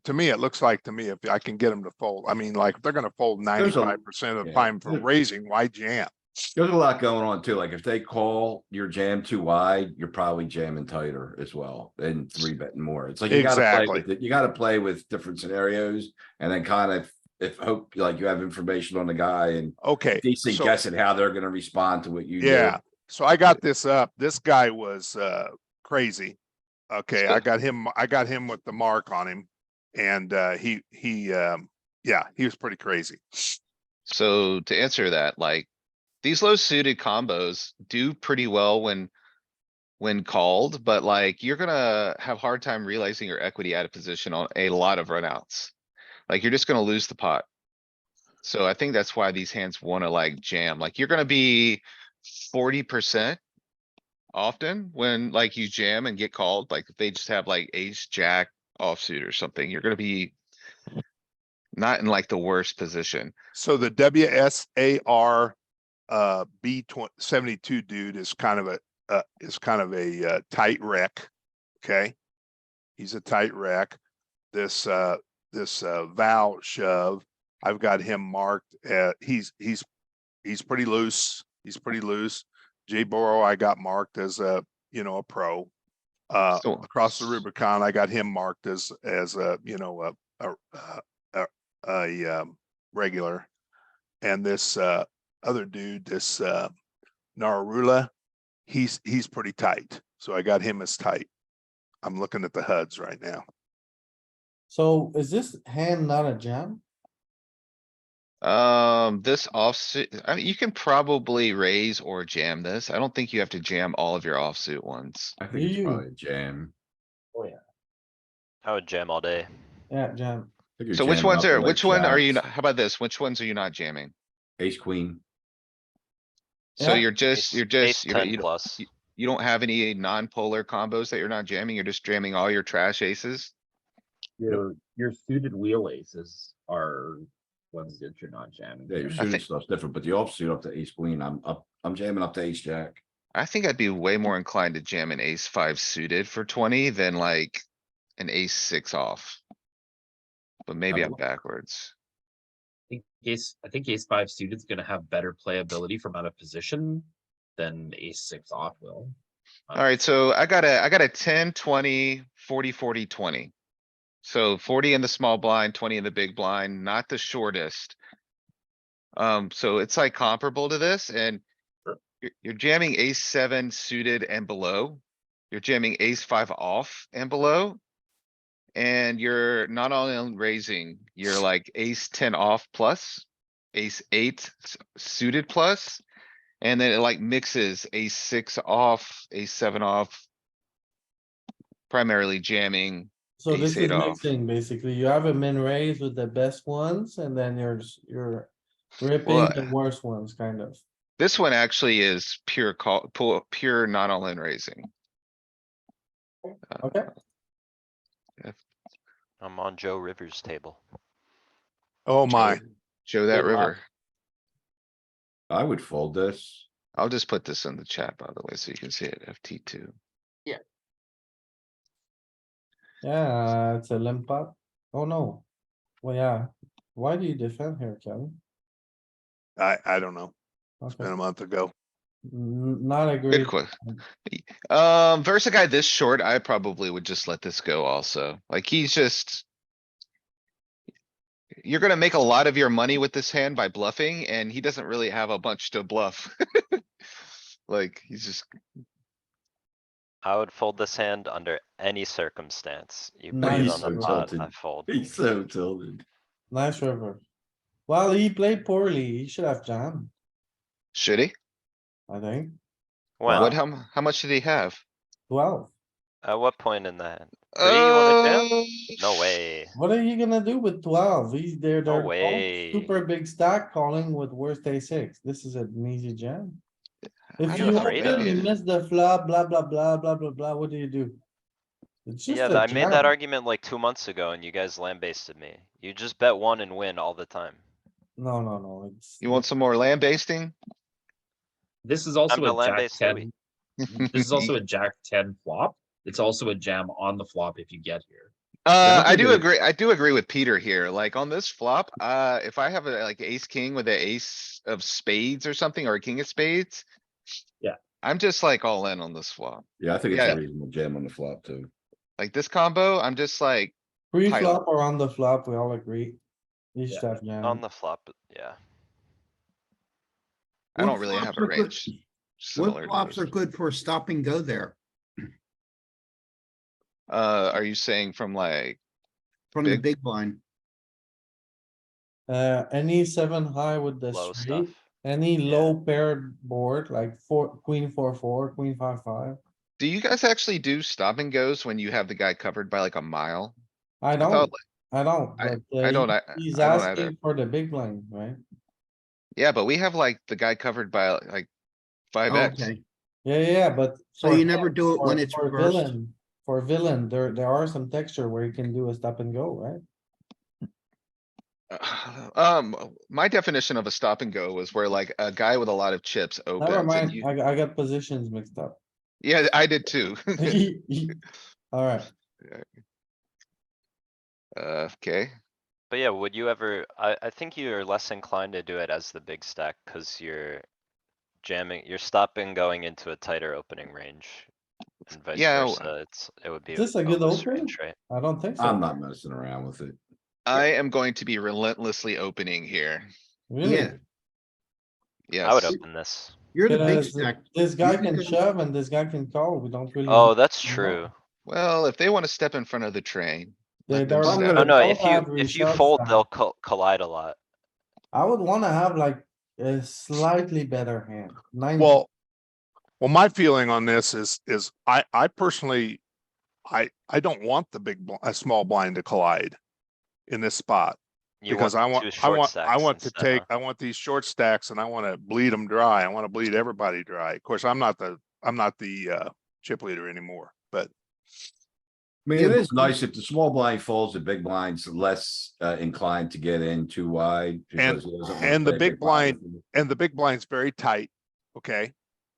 to me, it looks like to me, if I can get them to fold, I mean, like, if they're gonna fold There's a- 95% of the yeah, time for there- raising, why jam? There's a lot going on too. Like if they call your jam too wide, you're probably jamming tighter as well and three betting more. It's like you gotta play Exactly. with it. You gotta play with different scenarios and then kind of if hope like you have information on the guy and Okay, decent so, guessing how they're gonna respond to what you do. yeah, so I got this up. This guy was, crazy. Okay, So- I got him with the mark on him. And, yeah, he was pretty crazy. So to answer that, like, these low suited combos do pretty well when called, but like, you're gonna have hard time realizing your equity out of position on a lot of runouts. Like, you're just gonna lose the pot. So I think that's why these hands wanna like jam, like, you're gonna be 40% often when like you jam and get called, like if they just have like ace, jack offsuit or something, you're gonna be not in like the worst position. So the WSAR B72 dude is kind of a tight wreck. Okay. He's a tight wreck. This Val shove, I've got him marked at, he's pretty loose. He's pretty loose. Jay Borough, I got marked as a pro. So- Across the Rubicon, I got him marked as a, regular. And this other dude, this Narula, he's pretty tight. So I got him as tight. I'm looking at the HUDs right now. So is this hand not a jam? This offsuit, I mean, you can probably raise or jam this. I don't think you have to jam all of your offsuit ones. I think it's You- probably a jam. Oh, yeah, I would jam all day. yeah, jam. I think you're So which jamming ones up to, are, like, which one are you, jacks, not- how about this? Which ones are you not jamming? Ace, queen. So Yeah. you're just, Ace- ace you know, 10 you don't, plus. you don't have any non-polar combos that you're not jamming. You're just jamming all your trash aces. Your suited wheel aces are ones that you're not jamming. Yeah, your I suited think- stuff's different, but the offsuit up to ace, queen, I'm jamming up to ace, jack. I think I'd be way more inclined to jam an ace five suited for 20 than like an ace six off. But maybe I'm backwards. I think ace five suited is gonna have better playability from out of position than ace six off will. Alright, so I got a 10, 20, 40, 40, 20. So 40 in the small blind, 20 in the big blind, not the shortest. So it's like comparable to this and Sure. you're jamming ace seven suited and below. You're jamming ace five off and below. And you're not only raising, you're like ace ten off plus, ace eight suited plus. And then it like mixes ace six off, ace seven off. Primarily jamming, So ace this is eight off. mixing, basically. You have a min raise with the best ones and then you're ripping Well, the worst ones, kind of. This one actually is pure call, pure not all in raising. Okay, I'm on Joe Rivers' table. Oh my, Show that Good luck. river. I would fold this. I'll just put this in the chat, by the way, so you can see it, FT2. yeah, it's a limp pot. Oh, no. Well, yeah. Why do you defend here, Kelly? I don't know. It's Okay, been a month ago. Not a Good great. question. Versus a guy this short, I probably would just let this go also. Like he's just. You're gonna make a lot of your money with this hand by bluffing and he doesn't really have a bunch to bluff. Like, he's just, I would fold this hand under any circumstance. You put Nice. it He's on so the pot, tilted. I fold. He's so tilted. Nice river. Well, he played poorly. He should have jammed, should he? I think. When? What, how much did he have? 12. At what point in the hand? Pre you wanna jam? Uh, No way. What are you gonna do with 12? They're all way. super big stack calling with worst a6. This is an easy jam. If I do you a don't know, three open, you bet. miss the flop, blah, blah, blah, blah, blah, blah. What do you do? It's just Yeah, a I made that jam. argument like 2 months ago and you guys lambasted me. You just bet one and win all the time. No, no, no, it's. You want some more land basting? This is also to a jack land-based Louis. 10. This is also a jack 10 flop. It's also a jam on the flop if you get here. I'm I do thinking it- agree, I do agree with Peter here, like on this flop, if I have a like ace king with an ace of spades or something, or a king of spades. Yeah. I'm just like all in on this flop, Yeah, I think it's Yeah. a reasonable jam on the flop too. like this combo, I'm just like, Pre-flop or on the flop, we all agree. You should have On jam. the flop, yeah. I don't What really have flops a are good- range. What Similar to flops are this. good for stop and go there? Are you saying from like, From the Big- big blind? Any 7 high with the Low straight, stuff. any Yeah. low paired board, like queen 4-4, queen 5-5. do you guys actually do stop and goes when you have the guy covered by like a mile? I thought, don't, I don't, I- but I don't, he's I don't either. asking for the big blind, right? Yeah, but we have like the guy covered by like five X. Okay, Yeah, but. so for you him, never do it when for- it's for reversed? villain, For villain, there are some texture where you can do a stop and go, right? My definition of a stop and go was where like a guy with a lot of chips Never opens and mind, you, I got positions mixed up. yeah, I did too. Alright, Okay, But yeah, would you ever, I think you're less inclined to do it as the big stack, cuz you're jamming, you're stopping going into a tighter opening range. And vice Yeah, versa, it would be. Is this a good loose open? range, right? I don't think so. I'm not messing around with it. I am going to be relentlessly opening here. Really? Yeah. I would Yes, open this. You're the big Because stack. This guy You can think- shove and this guy can call. We don't really. Oh, know. that's No. true. well, if they wanna step in front of the train. They, let them they're. step. Oh no, all if have you reshove fold, stack. they'll collide a lot. I would wanna have like a slightly better hand. 9. Well, my feeling on this is I personally, I don't want the a small blind to collide in this spot. You Because want I two want, short I stacks want to instead, take, huh? I want these short stacks and I wanna bleed them dry. I wanna bleed everybody dry. Of course, I'm not the chip leader anymore, but I mean, Yeah, it but is nice if the small blind folds, the big blind's less inclined to get in too wide. because he doesn't wanna and the play a big blind- pot with it. and the big blind's very tight, okay?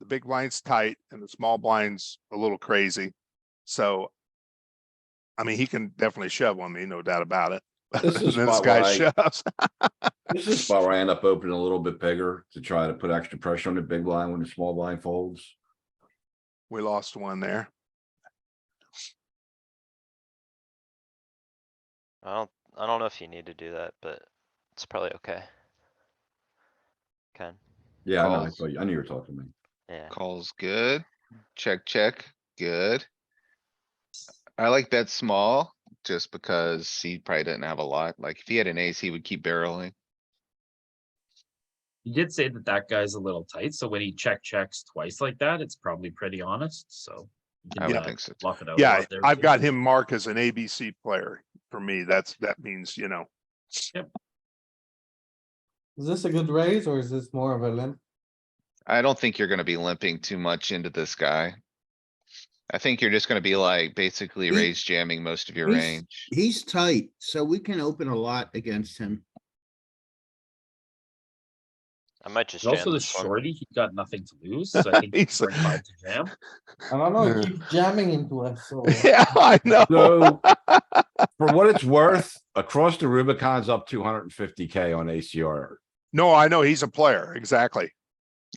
the big blind's tight and the small blind's a little crazy. So. I mean, he can definitely shove on me, no doubt about it. This is And this spot guy where I- shoves. This is spot where I end up opening a little bit bigger to try to put extra pressure on the big blind when the small blind folds. We lost one there. I don't know if you need to do that, but it's probably okay. Ken, Yeah, I know. Calls. I knew you were talking to me. yeah. Calls good. Check, check, good. I like bet small just because he probably didn't have a lot. Like if he had an ace, he would keep barreling. You did say that that guy's a little tight, so when he checks twice like that, it's probably pretty honest, so. you I can, would uh, think so too. Bluff it out. a Yeah, lot there, I've too. got him marked as an ABC player. For me, that means, you know, Is this a good raise or is this more of a limp? I don't think you're gonna be limping too much into this guy. I think you're just gonna be like basically He- raise jamming most of your He's- range. He's tight, so we can open a lot against him. I might just But jam also the this one. shorty, he got nothing to lose, so I think he's He's- very hard to jam. I don't know, Yeah. it keeps jamming into us, so. yeah, I know. So for what it's worth, across the Rubicon's up 250K on ACR. No, I know he's a player. Exactly.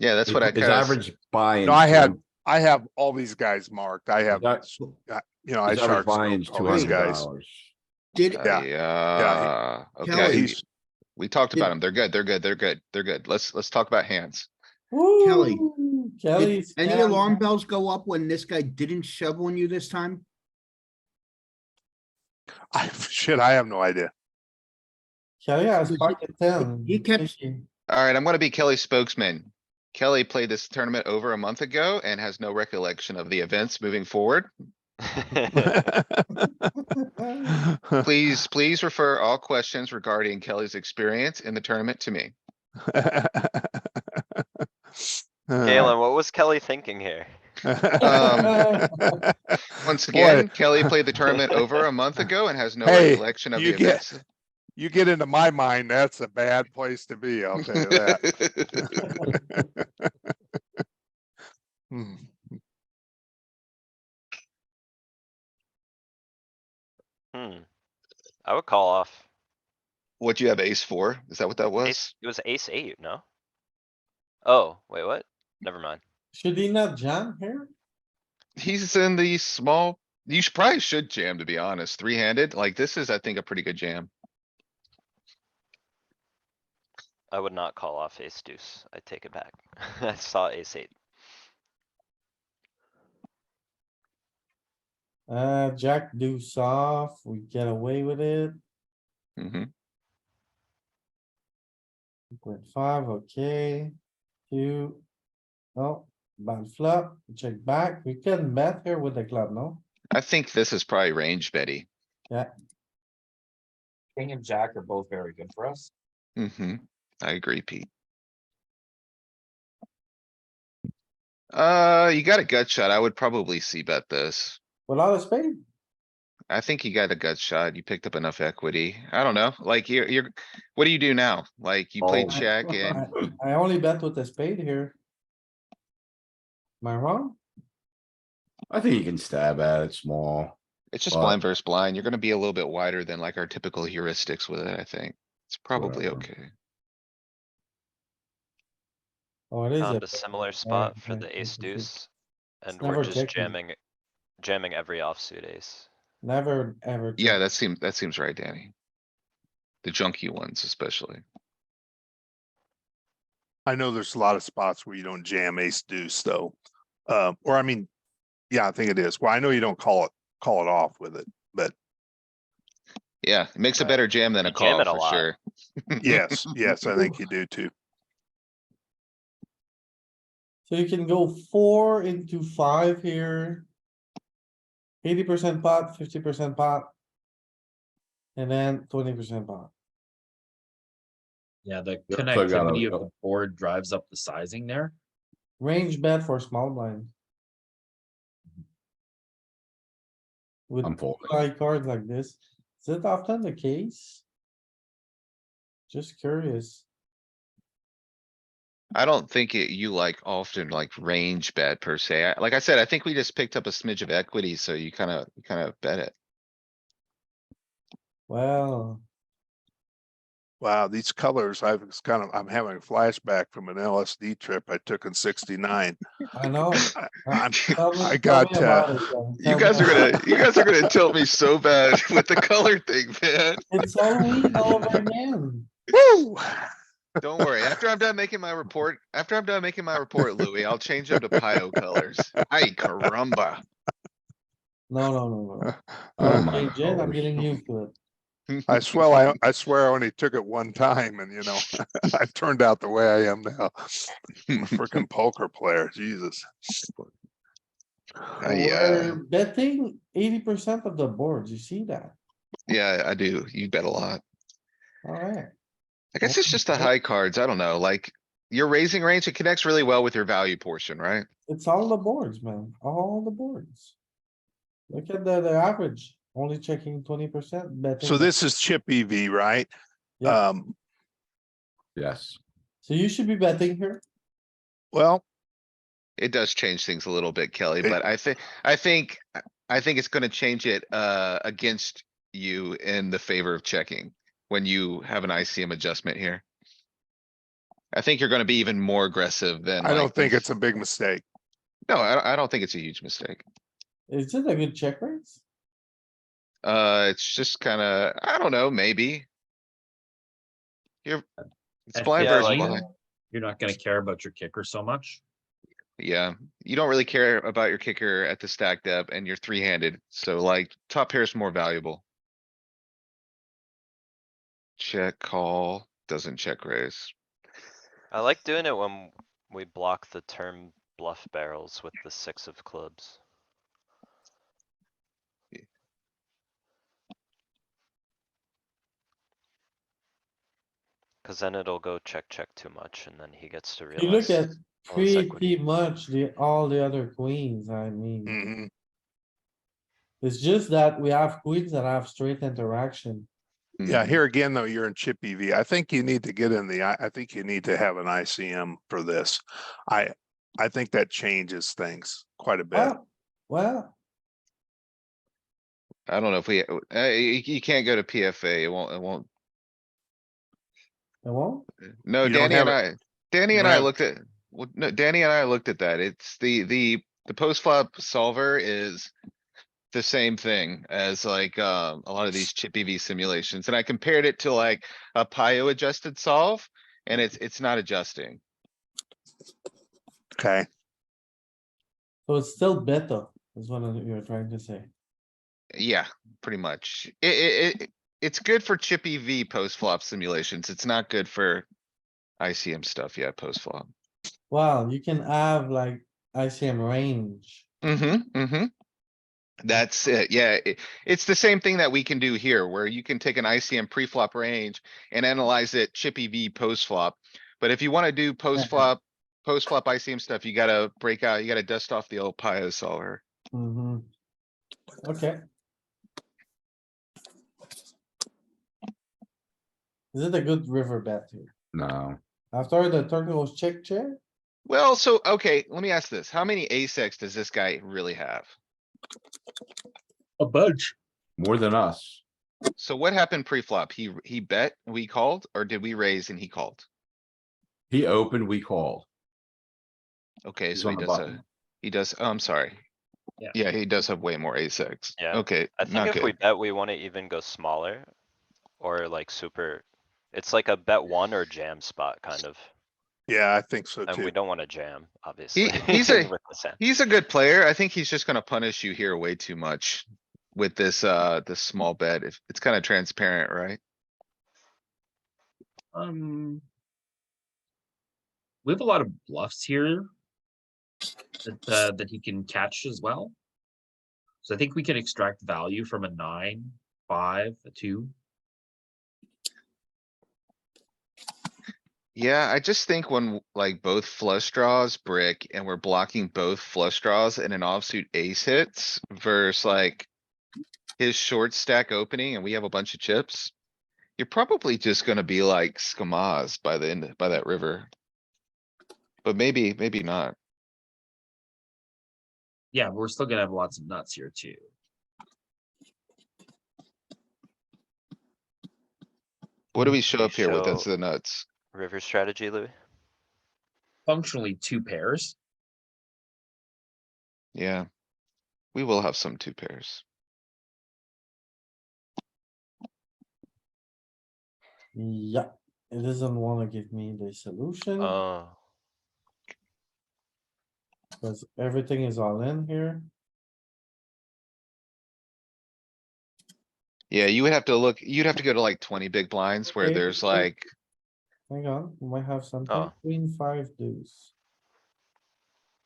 Yeah, that's what I His kinda, average buy-in. No, I have all these guys marked. I have, That- you know, I His average shark buy-in's scoped all these guys. $200. Did, Yeah. yeah, Yeah, okay. he's, We talked about Did- them. They're good, they're good, they're good, they're good. Let's talk about hands. Kelly, Woo, did Kelly's. any alarm bells go up when this guy didn't shove on you this time? shit, I have no idea. Kelly has He- pocket ten. he kept- Fishy. Alright, I'm gonna be Kelly's spokesman. Kelly played this tournament over a month ago and has no recollection of the events moving forward. Please refer all questions regarding Kelly's experience in the tournament to me. Galen, what was Kelly thinking here? Once Boy. again, Kelly played the tournament over a month ago and has no Hey, recollection of the you get- events. You get into my mind, that's a bad place to be, I'll tell you that. Hmm. I would call off. What'd you have ace for? Is that what that was? It was ace eight, no? Oh, wait, what? Never mind. Should he not jam here? He's in the small, you probably should jam, to be honest. Three-handed, like this is, I think, a pretty good jam. I would not call off ace deuce. I take it back. I saw ace eight. Jack deuce off, we get away with it. Hmm. 2.5, okay. Two. Oh, bad flop, check back. We can bet here with the club, no? I think this is probably range Betty. King and jack are both very good for us. I agree, Pete. You got a gut shot. I would probably see bet this. Without a spade? I think you got a gut shot. You picked up enough equity. I don't know, like you're, what do you do now? Like you played Oh. check and I only bet with a spade here. Am I wrong? I think you can stab at it small. it's just But- blind versus blind. You're gonna be a little bit wider than like our typical heuristics with it, I think. It's probably Whatever. okay. Oh, it is. Found a a- similar spot for okay, the ace okay, okay. deuce. And never we're just checking. jamming every offsuit ace. Never, ever. Yeah, check. that seems right, Danny. The junky ones especially. I know there's a lot of spots where you don't jam ace deuce though. Or I mean, yeah, I think it is. Well, I know you don't call it off with it, but Yeah, it makes a Right. better jam than a You jam call it a for lot. sure. yes, I think you do too. So you can go 4 into 5 here. 80% pot, 50% pot. And then 20% pot. Yeah, the Yep, so I got connectivity a- of the board drives up the sizing there. Range bet for small blind. With I'm folding. high cards like this, is it often the case? Just curious. I don't think you like often like range bet per se. Like I said, I think we just picked up a smidge of equity, so you kinda bet it. Well, Wow, these colors, I'm having a flashback from an LSD trip I took in '69. I know. I'm- Tell me, I tell me got, about it. Then. You Tell guys me are about gonna, you guys are gonna tilt me so bad with the color thing, man. It's Halloween all over again. woo! Don't worry, after I'm done making my report, Louis, I'll change them to Pio colors. Ay caramba. No. Oh Don't my change it. I'm gosh. getting used to it. I swear I only took it one time and I turned out the way I am now. I'm a freaking poker player, Jesus. Yeah, We're betting 80% of the boards. You see that? yeah, I do. You bet a lot. Alright. I guess it's just the high cards. I don't know, like your raising range, it connects really well with your value portion, right? It's all the boards, man. All the boards. Look at the average, only checking 20%, betting. So this is chip EV, right? Yeah. Yes. So you should be betting here. Well, It does change things a little bit, Kelly, It- but I think it's gonna change it, against you in the favor of checking. When you have an ICM adjustment here. I think you're gonna be even more aggressive than I don't like think this. it's a big mistake. No, I don't think it's a huge mistake. Is it a good check raise? It's just kinda, I don't know, maybe. You're. It's At blind Yeah, versus like- blind. You're not gonna care about your kicker so much. Yeah, you don't really care about your kicker at the stack depth and you're three-handed, so like top pair is more valuable. Check, call, doesn't check raise. I like doing it when we block the term bluff barrels with the 6 of clubs. Cause then it'll go check, check too much and then he gets to You look realize. at all his equity. pretty much all the other queens, I mean. Mhm. It's just that we have queens that have straight interaction. Yeah, Mhm. here again, though, you're in chip EV. I think you need to get in I think you need to have an ICM for this. I think that changes things quite a bit. Well, I don't know if you can't go to PFA, it won't. it won't. No, You don't Danny have and it- Danny you and don't I have- looked at, well, no, Danny and I looked at that. It's the post flop solver is the same thing as like, a lot of these chip EV simulations. And I compared it to like a Pio adjusted solve and it's not adjusting. Okay, So it's still better, is what you're trying to say. Yeah, pretty much. It's good for chip EV post flop simulations. It's not good for ICM stuff. Yeah, post flop. Wow, you can have like ICM range. Mm-hmm. That's it. Yeah, it's the same thing that we can do here, where you can take an ICM pre-flop range and analyze it chip EV post flop. But if you wanna do post flop ICM stuff, you gotta break out, you gotta dust off the old Pio solver. Mm-hmm. Okay. Is it a good river bet here? No. After the turn goes check, check? Well, so, okay, let me ask this. How many ace X does this guy really have? A bunch. More than us. So what happened pre-flop? He bet, we called, or did we raise and he called? He opened, we called. Okay, He's so on the button. oh, I'm sorry. Yeah. Yeah, he does have way more ace X. Yeah, Okay, I think not if we good. bet, we wanna even go smaller. Or like super, it's like a bet one or jam spot kind of. yeah, I think so And we too. don't wanna jam, obviously. He's a, with this hand. he's a good player. I think he's just gonna punish you here way too much. With this small bet. It's kinda transparent, right? We have a lot of bluffs here that he can catch as well. So I think we can extract value from a 9, 5, a 2. Yeah, I just think when like both flush draws brick and we're blocking both flush draws and an offsuit ace hits versus like. His short stack opening and we have a bunch of chips. You're probably just gonna be like skamaz by the end, by that river. But maybe, maybe not. Yeah, we're still gonna have lots of nuts here too. What do we Can show you up here with show that's the nuts? River strategy, Louis? Functionally 2 pairs. Yeah. We will have some 2 pairs. Yeah, it doesn't wanna give me the solution, Oh, because everything is all in here. Yeah, you would have to look, you'd have to go to like 20 big blinds where Okay, there's okay. like, Hang on, we might have something, Oh. queen five deuce,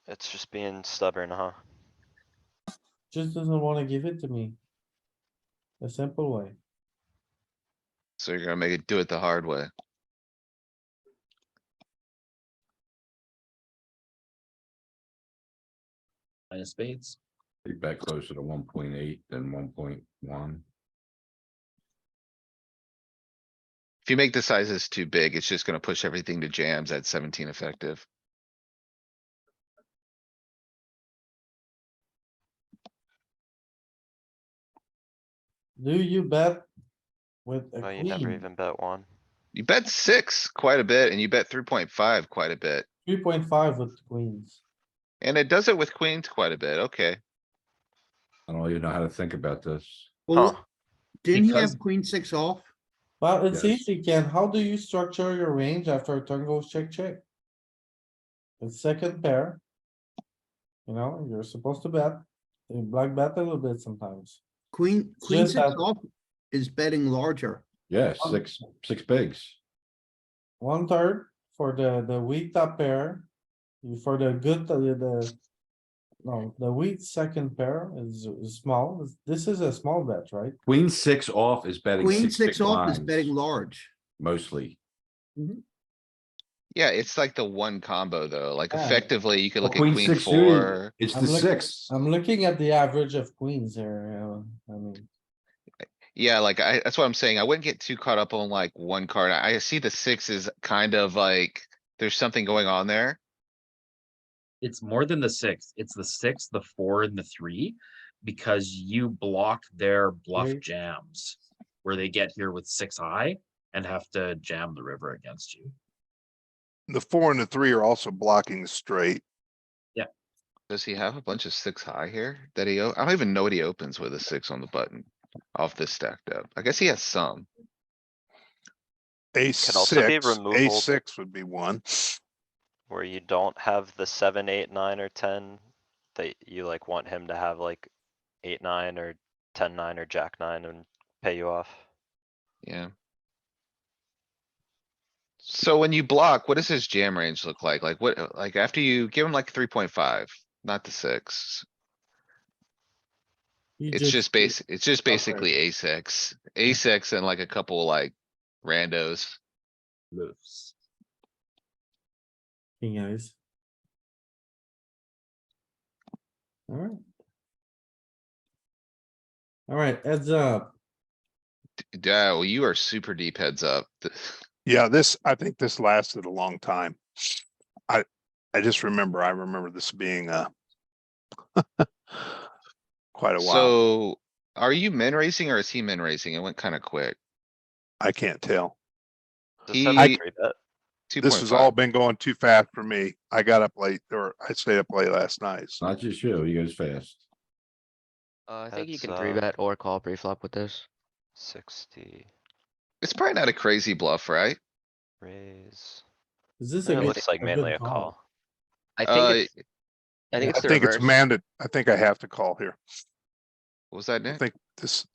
it's just being stubborn, huh? just doesn't wanna give it to me. A simple way. so you're gonna make it do it the hard way. Minus spades. Be bet closer to 1.8 than 1.1. If you make the sizes too big, it's just gonna push everything to jams at 17 effective. Do you bet with a Oh, you never queen? even bet one. You bet 6 quite a bit and you bet 3.5 quite a bit. 3.5 with queens. And it does it with queens quite a bit. Okay. I don't even know how to think about this. Well, Huh. didn't he Because- have queen six off? Well, it's Yes. easy, Ken. How do you structure your range after a turn goes check, check? It's second pair. You know, you're supposed to bet. You black bet a little bit sometimes. Queen Just six that- off is betting larger. Yeah, six bigs. 1/3 for the weak top pair. For the good, no, the weak second pair is small. This is a small bet, right? Queen six off is betting Queen six big six off is betting blinds, large. mostly. Yeah, it's like the one combo though. Like Yeah. effectively, you could Well, look at queen six suited, 4. it's I'm the look- six. I'm looking at the average of queens here, I mean, Yeah, like that's what I'm saying. I wouldn't get too caught up on like one card. I see the 6 is kind of like, there's something going on there. It's more than the 6. It's the 6, the 4, and the 3, because you block their bluff Right. jams where they get here with 6 high and have to jam the river against you. The 4 and the 3 are also blocking the straight. Does he have a bunch of 6 high here that I don't even know what he opens with a 6 on the button off this stacked up. I guess he has some. Ace Can also be six, removal. ace six would be one. Where you don't have the 7, 8, 9, or 10. That you like want him to have like 8, 9 or 10, 9 or jack 9 and pay you off. Yeah. So when you block, what does his jam range look like? Like what, like after you give him like 3.5, not the 6. you It's just it's just Okay. basically ace X and like a couple like randos. Moves. King eyes. Alright. Alright, heads up. Yeah, well, you are super deep heads up. Yeah, I think this lasted a long time. I just remember, I remember this being quite a while. So are you min raising or is he min raising? It went kind of quick. I can't tell. Does this have a He- 3-bet? This has all 2.5. been going too fast for me. I got up late, or I stayed up late last night. so- Not just you, he goes fast. I think you That's, can 3-bet or call pre-flop with this. 60, It's probably not a crazy bluff, right? raise. Is this It a looks like good mainly a call? call. I Uh, think it's, I think I it's the think it's reverse. I think I have to call here. What was that, I Nick? think this,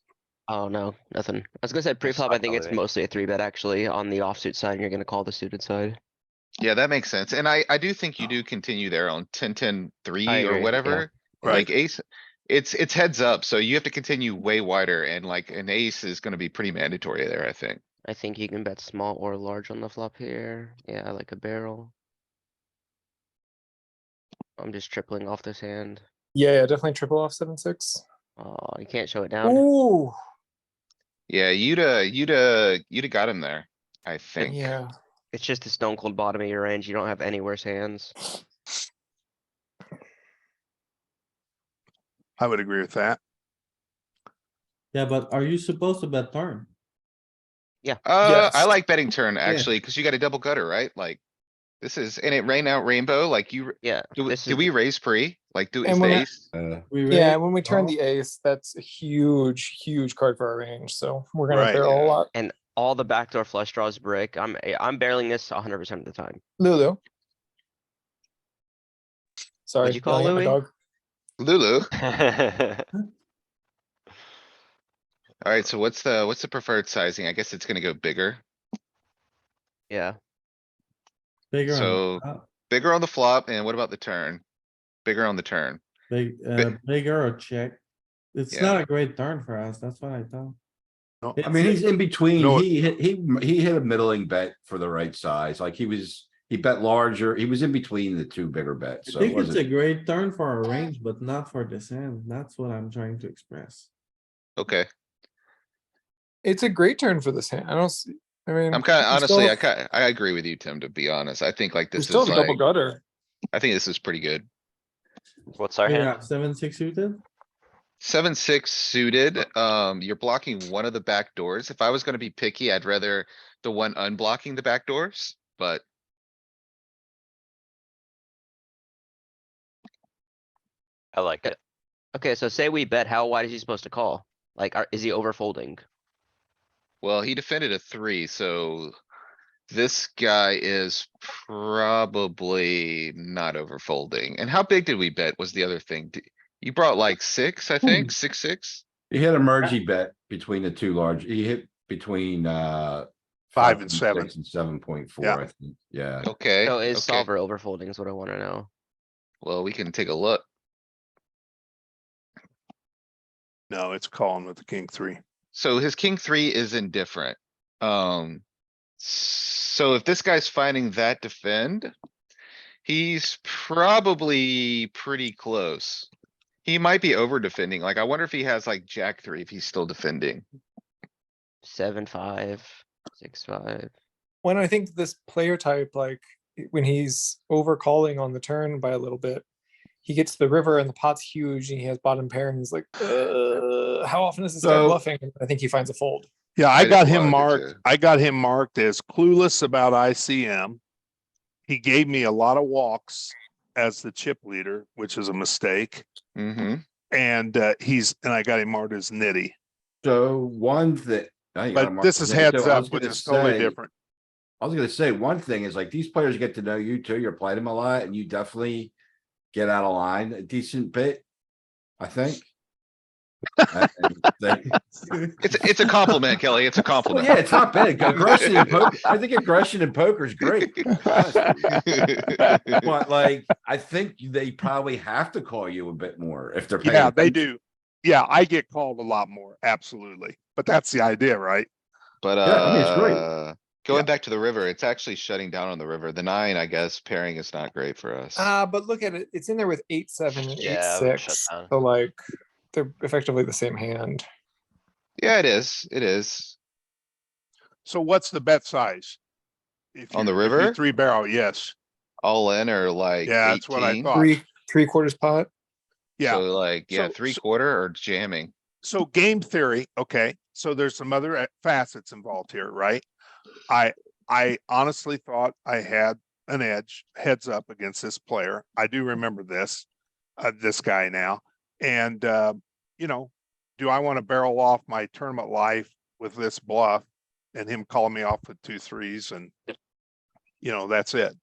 Oh, no, nothing. I was gonna say pre-flop, I not think it's Louis. mostly a 3-bet actually on the offsuit side, and you're gonna call the suited side. Yeah, that makes sense. And I do think you do continue there on 10, 3 I or agree, yeah. whatever. Right. Like ace, it's heads up, so you have to continue way wider and like an ace is gonna be pretty mandatory there, I think. I think you can bet small or large on the flop here. Yeah, like a barrel. I'm just tripling off this hand. Yeah, definitely triple off 7-6. Oh, you can't show it down. Ooh, Yeah, you'd got him there, I think. yeah. It's just a stone cold bottom of your range. You don't have any worse hands. I would agree with that. Yeah, but are you supposed to bet turn? I Yes. like betting turn actually, cuz you got a double gutter, right? Like. This is, and it rained out rainbow, like you, Yeah, do this is, we raise pre? Like, is And the when I- ace? We Yeah, raise when we turn call. the ace, that's a huge card for our range. So we're gonna Right, barrel a yeah. lot. and all the backdoor flush draws brick. I'm barreling this 100% of the time. Lulu. Sorry, What'd you call yelling at my Louis? dog. Lulu. Alright, so what's the preferred sizing? I guess it's gonna go bigger. Yeah, Bigger on So the top, bigger on the flop, and what about the turn? Bigger on the turn. bigger or check. It's Yeah. not a great turn for us, that's what I thought. No, I mean, he's in between. No, He hit a middling bet for the right size. Like he bet larger. He was in between the two bigger bets. I So it think it's a wasn't, great turn for our range, but not for this end. That's what I'm trying to express. Okay, It's a great turn for this hand. I don't see. I mean, I'm kinda, we still honestly, have- I agree with you, Tim, to be honest. I think like we this still is have a double like, gutter. I think this is pretty good. What's our Yeah, hand? 7-6 suited. 7-6 suited, you're blocking one of the back doors. If I was gonna be picky, I'd rather the one unblocking the back doors, but. I like it. okay, so say we bet, how wide is he supposed to call? Like, is he over folding? Well, he defended a 3, so. This guy is probably not over folding. And how big did we bet was the other thing. You brought like 6, I think, 6. he hit a mergey bet between the two large. He hit between, 5 and 7. 5.6 and 7.4, Yeah. I think. Yeah. Okay, So is okay. solver over folding is what I wanna know. Well, we can take a look. No, it's calling with the king 3. So his king 3 is indifferent. So if this guy's finding that defend. He's probably pretty close. He might be over defending. Like, I wonder if he has like jack 3 if he's still defending. 7-5, 6-5. When I think this player type, like when he's over calling on the turn by a little bit, he gets to the river and the pot's huge and he has bottom pair and he's like, how often is this guy So- bluffing? And I think he finds a fold. Yeah, I I got did- him well, I did marked, too. I got him marked as clueless about ICM. He gave me a lot of walks as the chip leader, which is a mistake. Mm-hmm. And I got him marked as nitty, So one that. but this is heads up, but it's totally different. I was gonna say, one thing is like these players get to know you too. You're playing them a lot and you definitely get out of line a decent bit, I think. It's a compliment, Kelly. It's a Well, compliment. yeah, it's not bad. Aggression in poker, I think aggression in poker is great. honestly. But like, I think they probably have to call you a bit more if they're paying. Yeah, they attention. do. Yeah, I get called a lot more, absolutely. But that's the idea, right? But, Yeah, I mean, it's great. going back to the river, it's actually shutting down on the river. The 9, I guess, pairing is not great for us. But look at it. It's in there with 8-7 and Yeah, I would shut 8-6. down. So like they're effectively the same hand. Yeah, it is. It is. So what's the bet size? If On the you- if you river? 3-barrel, yes. All in or like Yeah, that's what I 18. thought. Three-quarters pot. Yeah, So like, yeah, So- 3/4 or jamming. so game theory, okay, so there's some other facets involved here, right? I honestly thought I had an edge heads up against this player. I do remember this guy now. And you know, do I want to barrel off my tournament life with this bluff and him calling me off with 2 3s and you know, that's it.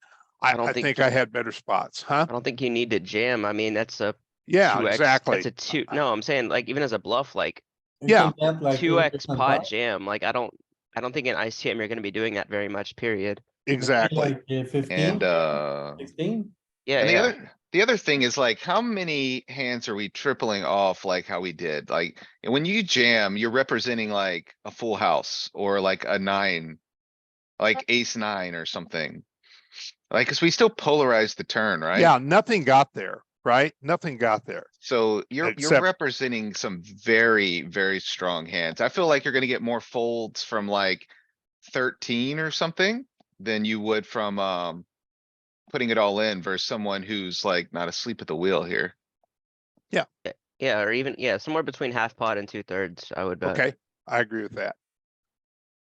I don't I think think you- I had better spots, huh? I don't think you need to jam. I mean, that's a Yeah, 2x. exactly. That's a 2. No, I'm saying like even as a bluff, like You Yeah. can bet like 2x 8% pot pot, jam. Like I don't think in ICM you're gonna be doing that very much, period. Exactly. Like 15, And, 16. Yeah, and yeah. the other thing is like, how many hands are we tripling off like how we did? Like, when you jam, you're representing like a full house or like a 9. Like ace 9 or something. Like, cause we still polarize the turn, right? Yeah, nothing got there, right? Nothing got there. So you're Except- representing some very, very strong hands. I feel like you're gonna get more folds from like 13 or something than you would from, putting it all in versus someone who's like not asleep at the wheel here. Yeah, or even, yeah, somewhere between half pot and 2/3, I would bet. Okay, I agree with that.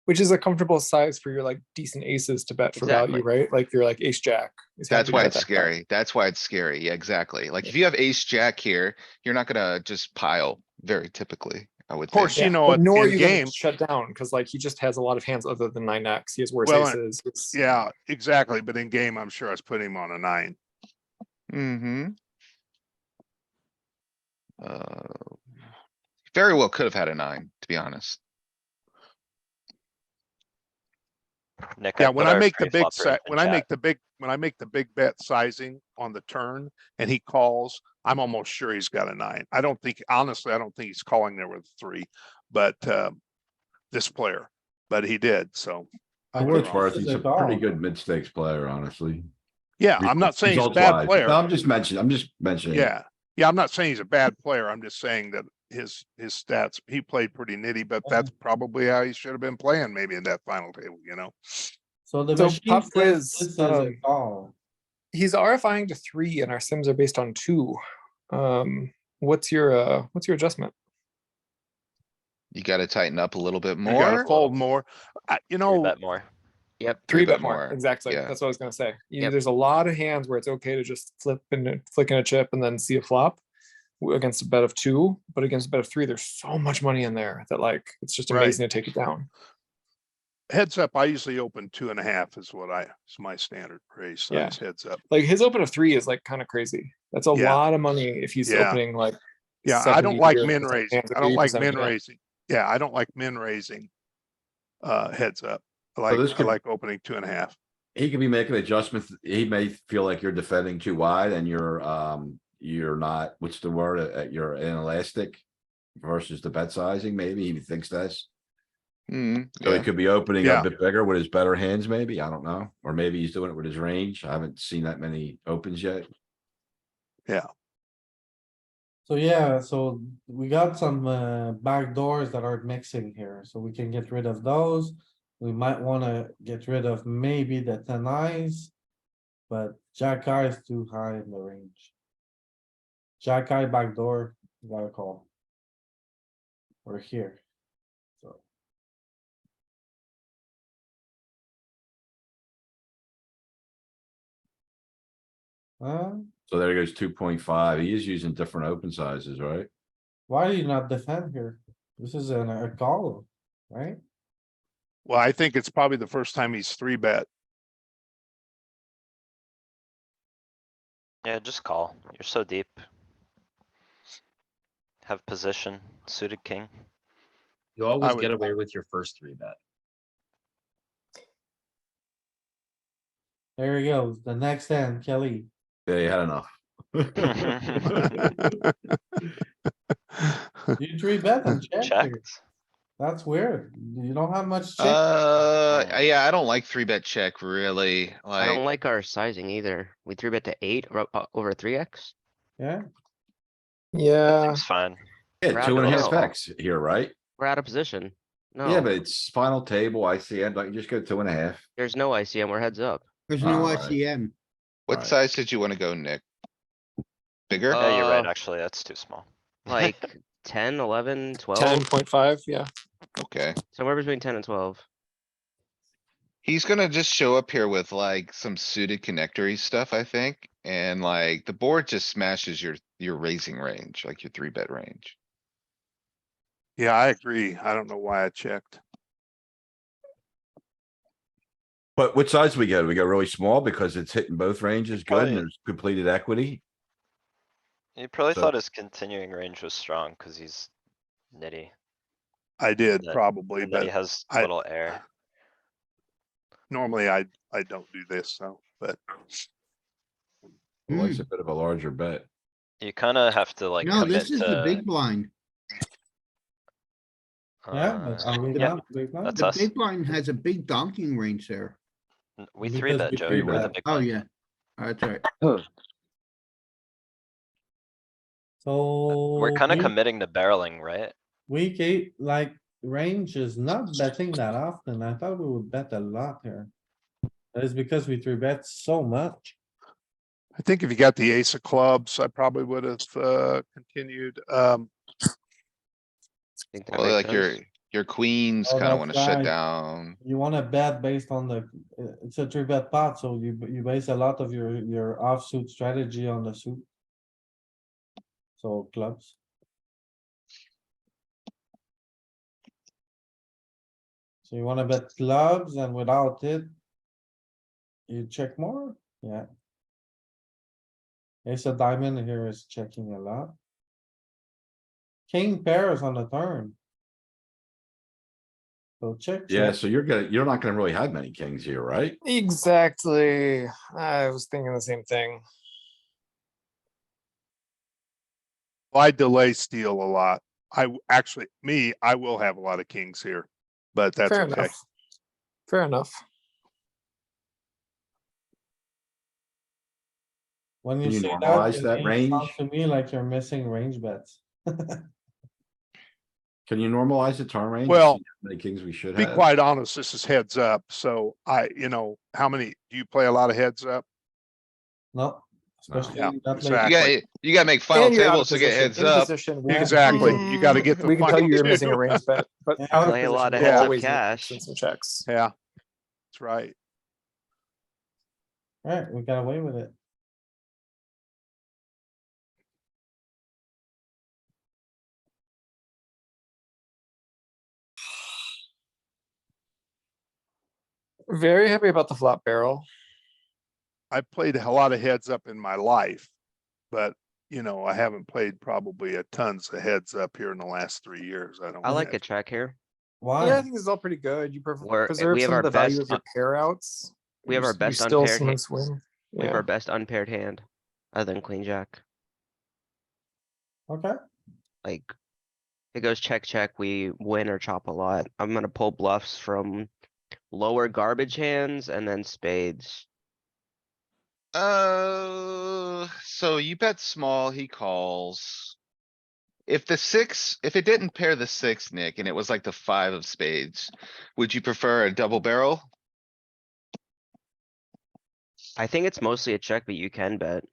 Which is a comfortable size for your like decent aces to bet for value, Exactly. right? Like you're like ace jack. is happy That's to why bet it's that size. scary. That's why it's scary. Yeah, exactly. Like if you have ace jack here, you're not gonna just pile very typically, I would Of course, think. you know, But nor are in you gonna game, shut down because like he just has a lot of hands other than 9x. He has worse Well, aces. It's- yeah, exactly. But in game, I'm sure I was putting him on a 9. Mm-hmm. Very well could have had a 9, to be honest. Nick, Yeah, I when put I our make the big pre-flop range in chat. when I make the big bet sizing on the turn and he calls, I'm almost sure he's got a 9. I don't think, honestly, I don't think he's calling there with 3, but, this player, but he did, so. I For think what it's this worth, is he's a a pretty call. good mid-stakes player, honestly. Yeah, I'm not saying he's a bad Results-wise. player. No, I'm just mentioning. Yeah, yeah, I'm not saying he's a bad player. I'm just saying that his stats, he played pretty nitty, but that's probably how he should have been playing maybe in that final table, you know? So the So machine pop says quiz, this is a call. He's RFIing to 3 and our sims are based on 2. What's your adjustment? You gotta tighten up a little bit You gotta more. fold more. You Three know, bet more. Yep. 3 bet bet more. more, Exactly. yeah. That's what I was gonna say. Yep. There's a lot of hands where it's okay to just flip and flick in a chip and then see a flop against a bet of 2, but against a bet of 3, there's so much money in there that like it's just Right. amazing to take it down. heads up, I usually open 2.5 is my standard raise Yeah. size heads up. Like his open of 3 is like kind of crazy. That's a Yeah. lot of money if he's Yeah. opening like. Yeah, I don't like 70 min hands raising. or I don't like 80% min hands. raising. Yeah, I don't like min raising. Heads up. this I could- like opening 2.5. He could be making adjustments. He may feel like you're defending too wide and you're not, what's the word, you're inelastic versus the bet sizing, maybe he thinks that's. So he Yeah, could be opening Yeah. a bit bigger with his better hands, maybe, I don't know, or maybe he's doing it with his range. I haven't seen that many opens yet. So yeah, so we got some back doors that are mixing here, so we can get rid of those. We might wanna get rid of maybe the 10 eyes. But jack eye is too high in the range. Jack eye backdoor, you gotta call. We're here. So. So there goes 2.5. He is using different open sizes, right? Why do you not defend here? This is a call, right? Well, I think it's probably the first time he's 3-bet. Yeah, just call. You're so deep. Have position, suited king. You always would- get away with your first 3-bet. There he goes, the next hand, Kelly. Yeah, he had enough. You 3-bet and check here. Checked. That's weird. You don't have much check. yeah, I don't like 3-bet check really, I don't like, like our sizing either. We 3-bet to 8 over 3x. Yeah, Yeah, Seems fine. Yeah, Wrap two and a it half up. X here, right? We're out of position. No. Yeah, but it's final table, ICM, like you just go 2.5. There's no ICM, we're heads up. There's no Alright. ICM. what Right. size did you wanna go, Nick? Bigger? Yeah, you're right, Uh, actually, that's too small. Like 10, 11, 12, 10.5, yeah. Okay, somewhere between 10 and 12. he's gonna just show up here with like some suited connectory stuff, I think, and like the board just smashes your raising range, like your 3-bet range. Yeah, I agree. I don't know why I checked. But what size we go? We go really small because it's hitting both ranges good and Probably- there's completed equity. You probably So- thought his continuing range was strong, cause he's nitty, I did that- probably, and then he but has I- little air. normally I don't do this, so, but He likes a bit of a larger bet. You kinda have to like No, commit this is the big to. blind. yeah, but are we yeah, not big blind? that's The us. big blind has a big donking range there. We Because 3-bet, we Joey, we're the 3-bet. big Oh, one. yeah. That's right. So. We're kinda week- committing to barreling, right? Week 8, like, range is not betting that often. I thought we would bet a lot here. That is because we three bet so much. I think if you got the ace of clubs, I probably would have, continued. Think that Well, makes like sense. your queens Oh, kinda that's wanna shut right. down. You wanna bet based on the, it's a three bet pot, so you base a lot of your offsuit strategy on the suit. So clubs. So you wanna bet clubs and without it. You check more, yeah. Ace of diamond here is checking a lot. King pairs on the turn. So check, Yeah, check. so you're not gonna really have many kings here, right? Exactly. I was thinking the same thing. I delay steal a lot. Actually, I will have a lot of kings here, but that's Fair okay. enough. Fair enough. When Can you you say that, normalize it that sounds range? to me like you're missing range bets. Can you normalize the turn range? and Well, see how many kings we should Be have? quite honest, this is heads up, so how many, do you play a lot of heads up? No, especially Yeah, not late. exactly. You gotta make final And you're out of tables to get position. heads In up. position, Yeah. Exactly, you gotta get the we can tell final you you're missing a two. range bet, but Yeah. out of Play a lot position, of we'll heads up always need cash. some checks. Yeah, that's right. Alright, we got away with it. Very happy about the flop barrel. I played a lot of heads up in my life, but I haven't played probably a tons of heads up here in the last 3 years. I don't. I like a have. check here. Yeah, I Why? think this is all pretty good. You We're- preserve we have some our of the value best of your pair outs. we have our You best still unpaired sometimes win. We have Yeah. our best unpaired hand, other than queen jack. Okay, Like, it goes check, check, we win or chop a lot. I'm gonna pull bluffs from lower garbage hands and then spades. So you bet small, he calls. If it didn't pair the six, Nick, and it was like the five of spades, would you prefer a double barrel? I think it's mostly a check, but you can bet.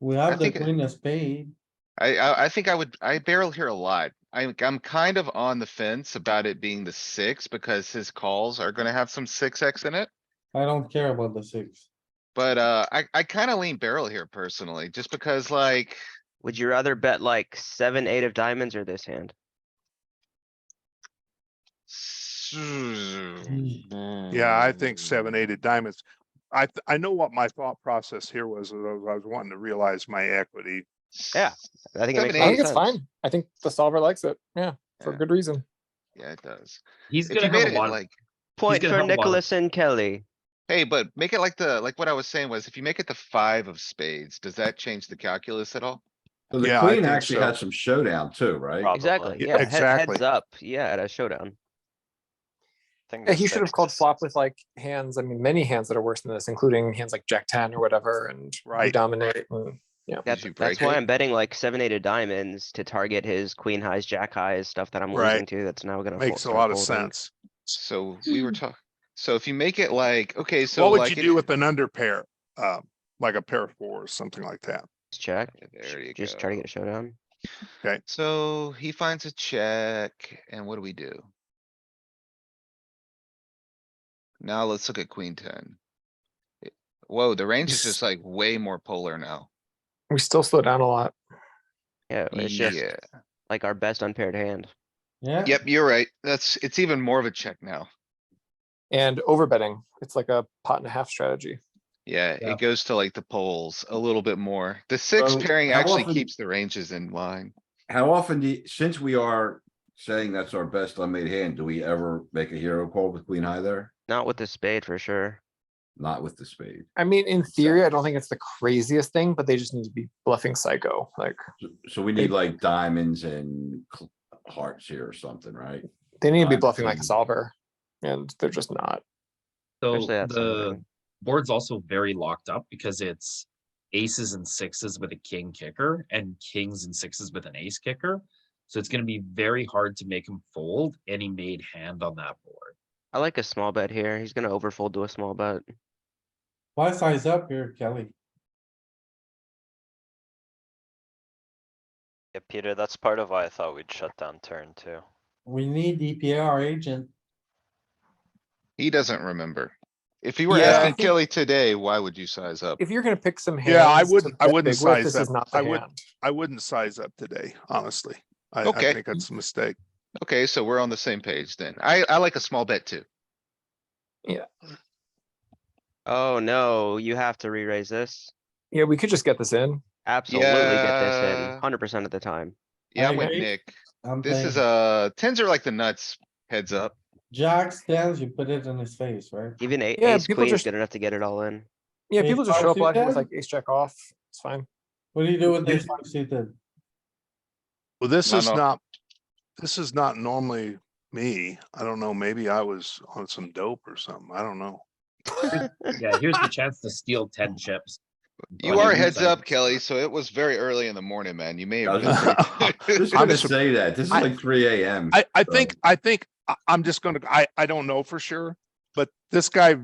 we I have the think it- queen of spade. I think I barrel here a lot. I'm kind of on the fence about it being the six because his calls are gonna have some 6x in it. I don't care about the six. But, I kinda lean barrel here personally, just because like, Would you rather bet like 7, 8 of diamonds or this hand? Yeah, I think 7, 8 of diamonds. I know what my thought process here was. I was wanting to realize my equity. Yeah, I think it makes 7, a lot I of think it's sense. fine. I think the solver likes it. Yeah, for Yeah. good reason. Yeah, it does. He's If gonna you have made a it lot of, like, Point gonna for have a lot of- Nicholas and Kelly. hey, but make it like what I was saying was if you make it the five of spades, does that change the calculus at all? So the Yeah, I queen think actually so. had some showdown too, right? Exactly, Probably. Yeah, yeah, exactly. heads up, yeah, at a showdown. Think Yeah, the he should have six called is- flop with like hands. I mean, many hands that are worse than this, including hands like Jack 10 or whatever, and you Right. dominate. And That's, you that's break why it? I'm betting like 7, 8 of diamonds to target his queen highs, jack highs, stuff that I'm Right. losing to, that's now gonna Makes a start lot of folding. sense. So we were talking, so if you make it like, okay, so What would like. you it- do with an under pair? Like a pair of fours, something like that. Just check, There you just try to go. get a showdown. So he finds a check and what do we do? Now let's look at queen ten. Whoa, the range is just like way more polar now. we still slow down a lot. Yeah, it's just Yeah, like our best unpaired hand. Yeah, yep, you're right. It's even more of a check now. And overbetting, it's like a pot and a half strategy. Yeah, Yeah. it goes to like the poles a little bit more. The six So, pairing how actually often- keeps the ranges in line. How often since we are saying that's our best unmade hand, do we ever make a hero call with queen high there? Not with the spade for sure. Not with the spade. I mean, in theory, I don't think it's the craziest thing, but they just need to be bluffing psycho. Like So we need like diamonds and hearts here or something, right? they need to be Diamonds bluffing like a and- solver, and they're just not. So Especially that the solver. board's also very locked up because it's aces and sixes with a king kicker and kings and sixes with an ace kicker. So it's gonna be very hard to make him fold any made hand on that board. I like a small bet here. He's gonna overfold to a small bet. Why size up here, Kelly? Yeah, Peter, that's part of why I thought we'd shut down turn too. We need DPR agent. He doesn't remember. If you were Yeah, I asking think- Kelly today, why would you size up? If you're gonna pick some hands. Yeah, I to wouldn't bet big with, size this up. is not I the would- hand. I wouldn't size up today, honestly. I Okay. think that's a mistake. Okay, so we're on the same page then. I like a small bet too. Oh, no, you have to re-raise this. Yeah, we could just get this in. Absolutely get this Yeah. in, 100% of the time. Yeah, I I'm with agree. Nick. I'm This is playing tens are like the nuts heads up. jacks, tens, you put it in his face, right? Even Yeah, ace people queen is just- good enough to get it all in. Yeah, Ace people just five show up like with suited? like ace jack off. It's fine. What do you do with ace five suited? Well, this No, is no. not normally me. I don't know, maybe I was on some dope or something. I don't know. Yeah, here's the chance to steal 10 chips. You On are your heads side. up, Kelly, so it was very early in the morning, man. You may I have was been. just I'm gonna sur- say that. This is I- like 3 AM. I so- think I'm just gonna, I don't know for sure, but this guy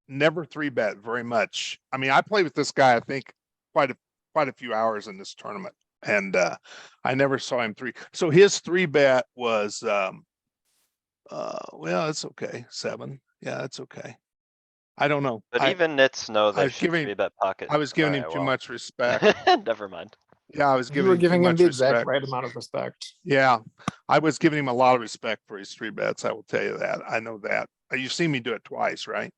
never three bet very much. I mean, I played with this guy, I think, quite a few hours in this tournament. And I never saw him three. So his three bet was well, it's okay. 7. Yeah, it's okay. I don't know. But I even nits know I they was should giving- three bet pocket. was giving him Alright, too well. much respect. Never mind. Yeah, I was You giving were him too giving him much the exact respect. right amount of respect. Yeah, I was giving him a lot of respect for his three bets. I will tell you that. I know that. You've seen me do it twice, right?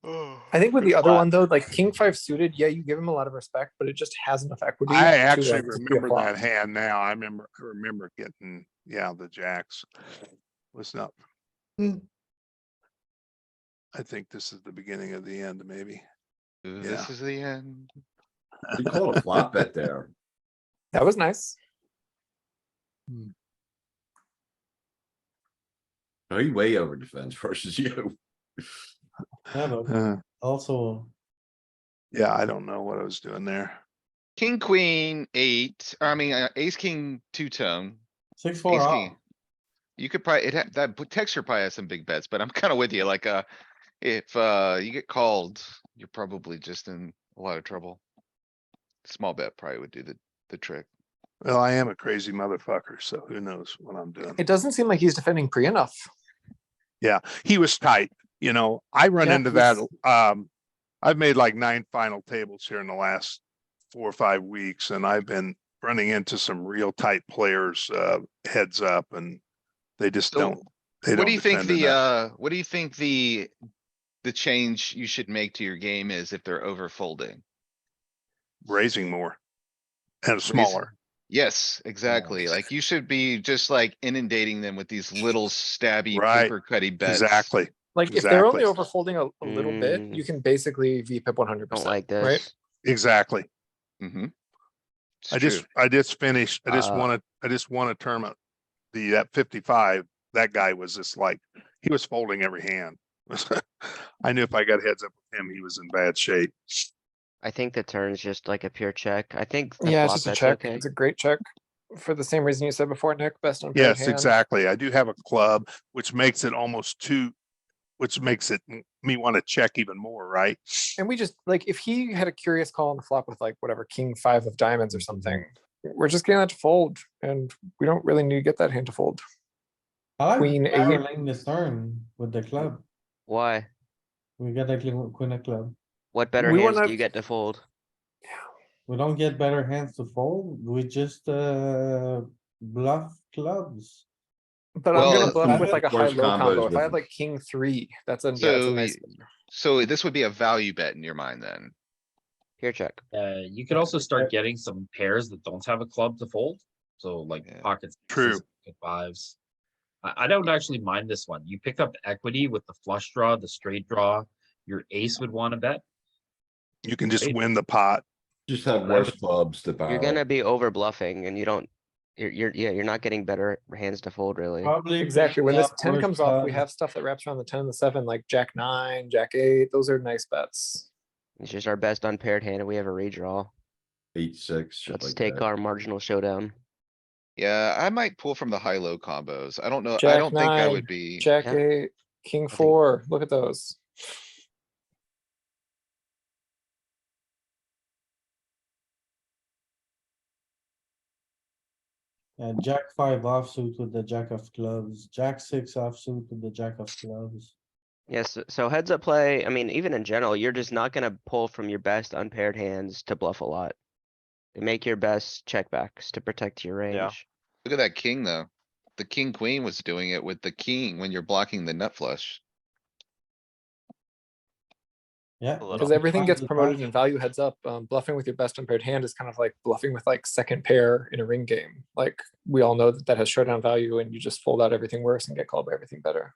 I think with Pretty the other flat. one though, like king five suited, yeah, you give him a lot of respect, but it just has enough equity. I to, actually to be a remember flop. that hand now. I remember getting, yeah, the jacks. Was not. I think this is the beginning of the end, maybe. Ooh, This Yeah. is the end. You called a flop bet there. That was nice. Oh, he way over defense versus you. Yeah, but Uh, also, Yeah, I don't know what I was doing there. King, queen, 8, I mean, ace, king, two-tone. 6-4 Ace off. king. You could probably, that texture probably has some big bets, but I'm kinda with you, like, if, you get called, you're probably just in a lot of trouble. Small bet probably would do the trick. Well, I am a crazy motherfucker, so who knows what I'm doing. It doesn't seem like he's defending pre enough. Yeah, he was tight, you know, I run Yeah, into that, he's- I've made like 9 final tables here in the last 4 or 5 weeks, and I've been running into some real tight players, heads up, and they just So, don't. They What don't do you think defend enough. what do you think the change you should make to your game is if they're over folding? Raising more. And smaller. Yes, exactly. Like you should be just like inundating them with these little stabby Right, paper cutty bets. Exactly. Like if they're only Exactly. overfolding a little bit, you can basically VPip 100%. Don't like right? this. Exactly. Mm-hmm. I just finished, I just Uh, won a tournament. At 55, that guy was just like, he was folding every hand. I knew if I got heads up with him, he was in bad shape. I think the turn's just like a pure check. I think the Yeah, it's flop just a bet's check. okay. It's a great check. For the same reason you said before, Nick, best on paired Yes, hand. exactly. I do have a club, which makes it which makes it me want to check even more, right? And we just like if he had a curious call on the flop with like whatever king 5 of diamonds or something, we're just getting that to fold, and we don't really need to get that hand to fold. I like Queen eight. barreling this turn with the club. Why? We got a queen of club. What better We hands wanna- do you get to fold? We don't get better hands to fold. We just, bluff clubs. But Well, I'm gonna bluff with like a worse high-low combos combo. If with I had them. like king 3, that's a So, nice. so this would be a value bet in your mind then. Pure check. You could also start getting some pairs that don't have a club to fold. So like Yeah. pockets. True. Pocket fives. I don't actually mind this one. You pick up equity with the flush draw, the straight draw. Your ace would want to bet. You can just Right. win the pot. Just have worse clubs to You're gonna barrel. be over bluffing and you don't, you're not getting better hands to fold really. Probably. Exactly. When this bluff 10 worse comes off, we clubs. have stuff that wraps around the 10 and the 7, like jack 9, jack 8. Those are nice bets. It's just our best unpaired hand and we have a redraw. 8-6, shit Let's like take that. our marginal showdown. Yeah, I might pull from the high-low combos. I don't know. I Jack don't think I 9, would be. Jack Yeah. 8. King think- four, look at those. Jack five offsuit with the jack of clubs, jack six offsuit with the jack of clubs. Yes, so heads up play, I mean, even in general, you're just not gonna pull from your best unpaired hands to bluff a lot. You make your best checkbacks to protect your Yeah. range. Look at that king, though. The king queen was doing it with the king when you're blocking the nut flush. Yeah. A little. Cause everything gets Fine, promoted fine. in value heads up. Bluffing with your best unpaired hand is kind of like bluffing with like second pair in a ring game. Like, we all know that that has showdown value and you just fold out everything worse and get called by everything better.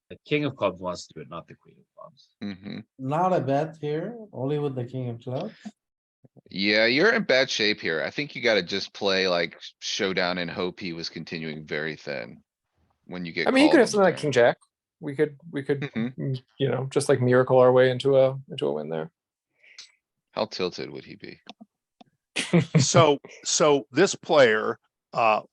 The king of clubs wants to do it, not the queen of clubs. Hmm. Not a bet here, only with the king of clubs. Yeah, you're in bad shape here. I think you gotta just play like showdown and hope he was continuing very thin. When you get I mean, you could called have on the something like turn. king jack. We could, Mhm. you know, just like miracle our way into a win there. How tilted would he be? So this player, so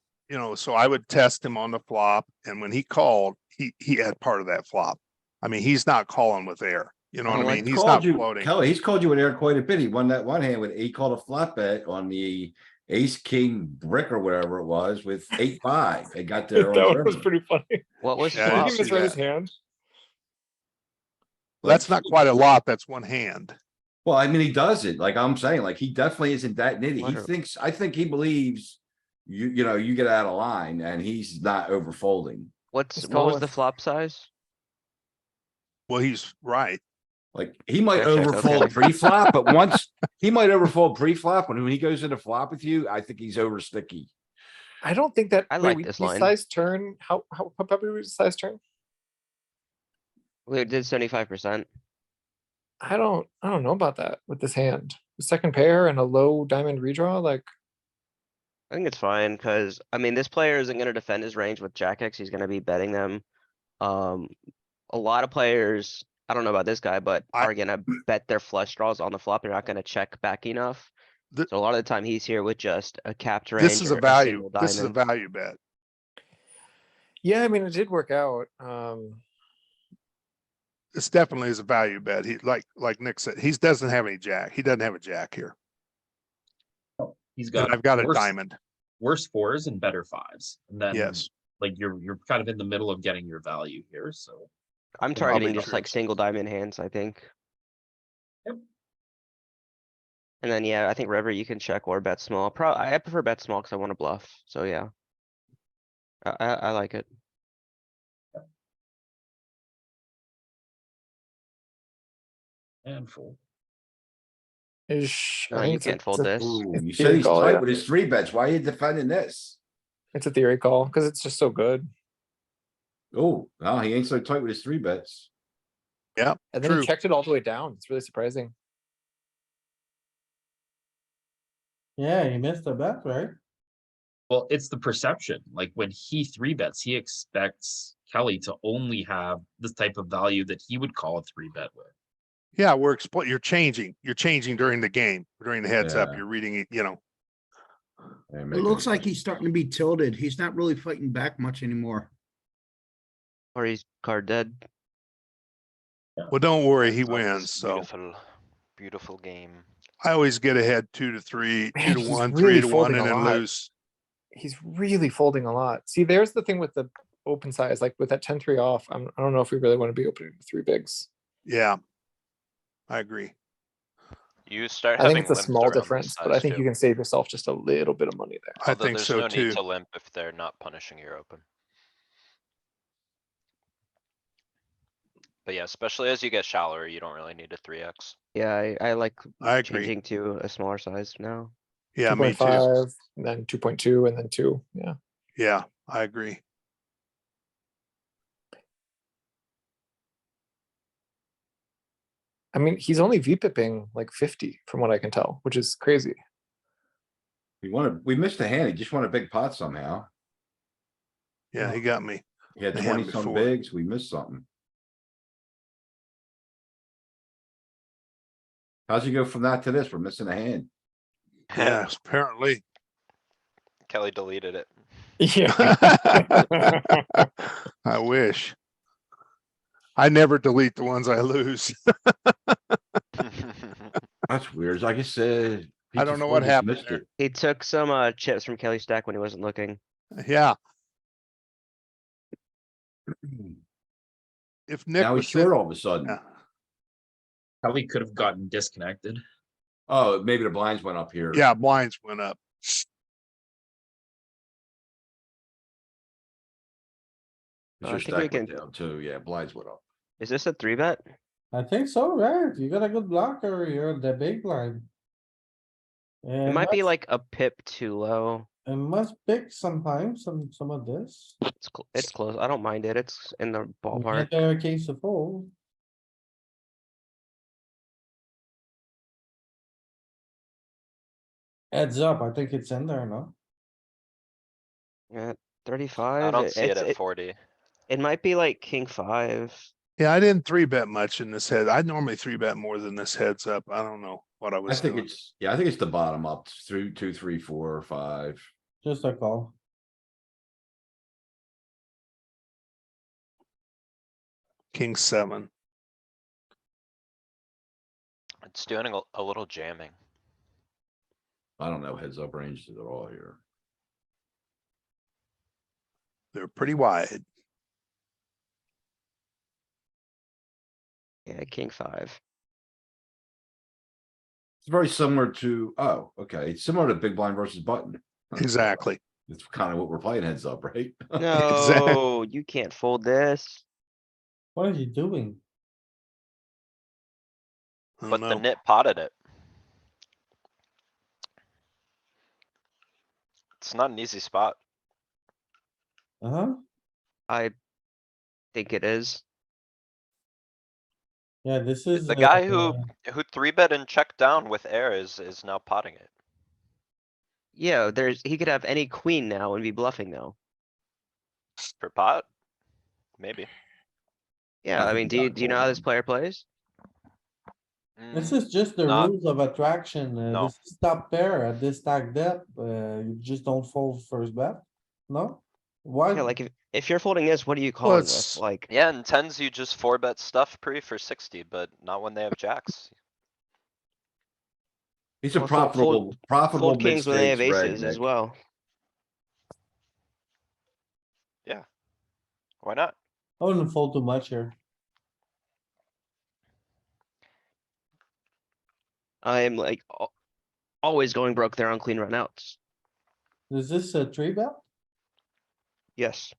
I would test him on the flop, and when he called, he had part of that flop. I mean, he's not calling with air, you know what I Well, mean? He's not floating. Kelly, he's called you with air quite a bit. He won that one hand with, he called a flop bet on the ace, king brick or whatever it was with 8-5. It got there on the That was river. pretty funny. What was Yeah, I Did didn't flop? he see misread his that. hand? That's not quite a lot, that's one hand. Well, I mean, he does it, like I'm saying, like he definitely isn't that nitty. What He are- thinks, I think he believes you know, you get out of line and he's not over folding. What He's was calling the with- flop size? Well, he's right. Like he might Check, check, overfold okay. pre-flop, but once he might overfold pre-flop when he goes into flop with you, I think he's over sticky. I don't think that. I wait, like this we line. size turn. How probably we size turn? We did 75%. I don't know about that with this hand. The second pair and a low diamond redraw, like I think it's fine, cuz, I mean, this player isn't gonna defend his range with jack X, he's gonna be betting them. A lot of players, I don't know about this guy, but I- are gonna bet their flush draws on the flop, they're not gonna check back enough. The- So a lot of the time he's here with just a capped range. This is a or value, single this is a diamond. value bet. yeah, I mean, it did work out. This definitely is a value bet. He, like Nick said, he doesn't have any jack. He doesn't have a jack here. He's And got. I've got a worse- diamond. Worse fours and better fives. And then. Yes. Like you're kind of in the middle of getting your value here, so. I'm Probably targeting not just like single diamond hands, I think. Yep. And then, yeah, I think river you can check or bet small. I prefer bet small because I want to bluff, so yeah. I like it. And full. Ish. I No, think you it's a- can't fold it's a- this. Ooh, it's you a said theory he's call, tight yeah. with his 3-bets. Why are you defending this? It's a theory call because it's just so good. Oh, no, he ain't so tight with his 3-bets. Yeah, And then true. he checked it all the way down. It's really surprising. Yeah, he missed a bet, right? Well, it's the perception. Like when he 3-bets, he expects Kelly to only have this type of value that he would call a 3-bet with. Yeah, you're changing during the game, during the heads up. Yeah. You're reading it, you know. Ain't It making looks any like he's sense. starting to be tilted. He's not really fighting back much anymore. Or he's card dead. Well, don't worry, he Ends on this wins. So Beautiful, beautiful game. I always get ahead 2-3, Man, 2-1, he's 3-1, really and folding a then lot. lose. He's really folding a lot. See, there's the thing with the open size, like with that 10-3 off. I don't know if we really want to be opening the 3 bigs. Yeah. I agree. You start I think having it's a limps small around this difference, but I size think you too. can save yourself just a little bit of money there. I Although think there's so no need too. to limp if they're not punishing your open. But yeah, especially as you get shallower, you don't really need a 3x. Yeah, I like I agree. changing to a smaller size now. Yeah, me too. 2.5, and then 2.2, and then 2. Yeah. Yeah, I agree. I mean, he's only VPIPing like 50 from what I can tell, which is crazy. We missed a hand. He just won a big pot somehow. Yeah, he got me. He had The hand 20 some before. bigs. We missed something. How's he go from that to this? We're missing a hand. Yeah, apparently. Kelly deleted it. Yeah. I wish. I never delete the ones I lose. That's weird. Like I said. I don't know what happened Missed there. it. He took some chips from Kelly's stack when he wasn't looking. Yeah, if Nick Now he's was sitting, short all of a sudden. yeah, Probably could have gotten disconnected. Oh, maybe the blinds went up here. yeah, blinds went up. Your I think we stack went can- down too. Yeah, blinds went up. Is this a 3-bet? I think so, right? You got a good blocker, you're the big blind. It might be like a pip too low. It must pick sometimes, some of this. It's close. I don't mind it. It's in the You ballpark. get a case of fold. Heads up, I think it's in there, no? Yeah, I 35. don't see it it's- at 40. It might be like king 5. Yeah, I didn't 3-bet much in this head. I normally 3-bet more than this heads up. I don't know what I I was think doing. it's, yeah, I think it's the bottom up through 2, 3, 4, 5. Just a call. King 7. It's doing a little jamming. I don't know heads up ranges at all here. They're pretty wide. Yeah, king 5. It's very similar to, oh, okay, it's similar to big blind versus button. Exactly. It's kind of what we're playing heads up, right? No, you can't fold this. What are you doing? I But don't the know. nit potted it. It's not an easy spot. Uh-huh, I think it is. yeah, this is. The guy who 3-bet and checked down with air is now potting it. Yeah, he could have any queen now and be bluffing now. For pot? Maybe. Yeah, I I think mean, you do you, gotta do you know call how this him. player plays? This Mm, is just the Not- rules of attraction. No. This is top pair at this stack depth. You just don't fold first bet, no? Why? Yeah, like if you're folding this, what are you Well, calling with? it's, Like, Yeah, and tens you just 4-bet stuff pre for 60, but not when they have jacks. He's a Well, fold profitable fold kings when they have mid-stakes reg, aces as Nick. well. Why not? I wouldn't fold too much here. I'm like always going broke there on clean runouts. Is this a 3-bet? Yes.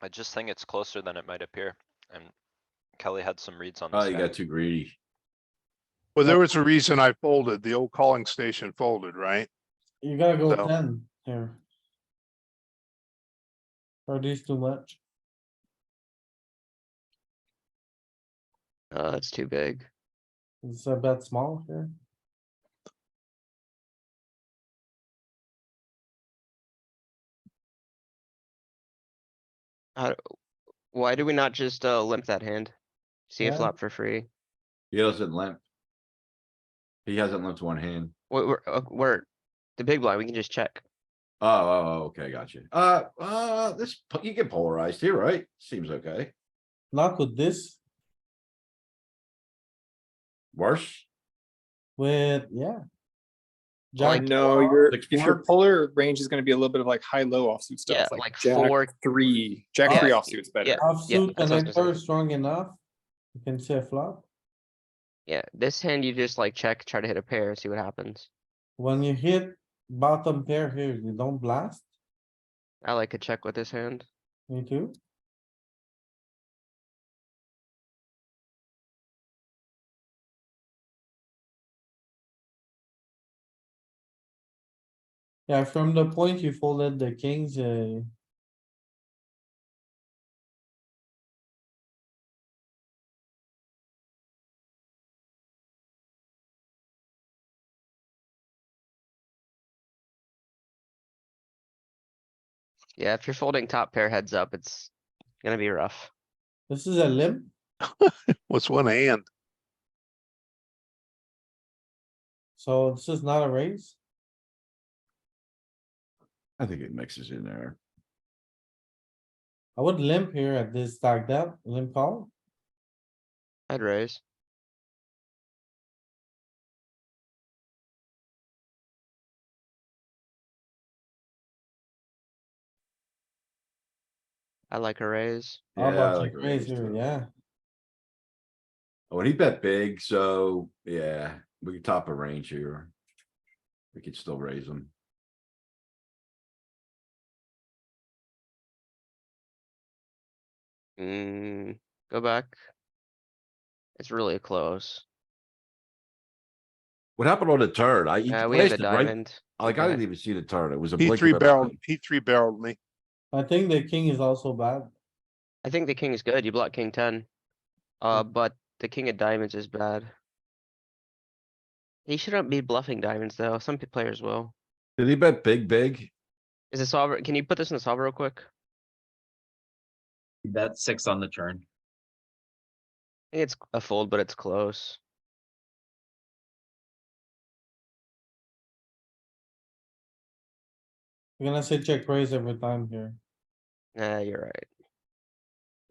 I just think it's closer than it might appear. And Kelly had some reads on Oh, this you guy. got too greedy. well, there was a reason I folded. The old calling station folded, right? You gotta go So- 10 here. Are these too much? It's too big. It's a bet small here. Why do we not just limp that hand? See a Yeah. flop for free. He doesn't limp. He hasn't limped one hand. We're the big blind. We can just check. Oh, okay, gotcha. You get polarized here, right? Seems okay. Not with this, Worse? with, yeah. Like, Jack, No, your Six, if your four? polar range is gonna be a little bit of like high-low offsuit stuff, Yeah, like like Jack 4-3. Jack Yeah, 3 offsuit's better. yeah. offsuit that's what I was gonna connector say. strong enough. You can see a flop. Yeah, this hand you just like check, try to hit a pair, see what happens. When you hit bottom pair here, you don't blast. I like to check with this hand. Me too. Yeah, from the point you folded the kings, Yeah, if you're folding top pair heads up, it's gonna be rough. this is a limp. What's one hand? So this is not a raise. I think it mixes in there. I would limp here at this stack depth, limp call. I'd raise. I like a raise. How Yeah, I about like check a raise raise here? too. Yeah, Oh, and he bet big, so yeah, we can top a range here. We could still raise him. Go back. It's really close. What happened on the turn? He We have a placed it right. diamond. Like, I Okay. didn't even see the turn. It was a He blink of an eye. he 3-barreled me. I think the king is also bad. I think the king is good. You block king 10. But the king of diamonds is bad. He shouldn't be bluffing diamonds though. Some players will. Did he bet big, big? Is it solver? Can you put this in the solver real quick? He bet 6 on the turn. I think it's a fold, but it's close. I'm gonna say check raise every time here. Nah, you're right.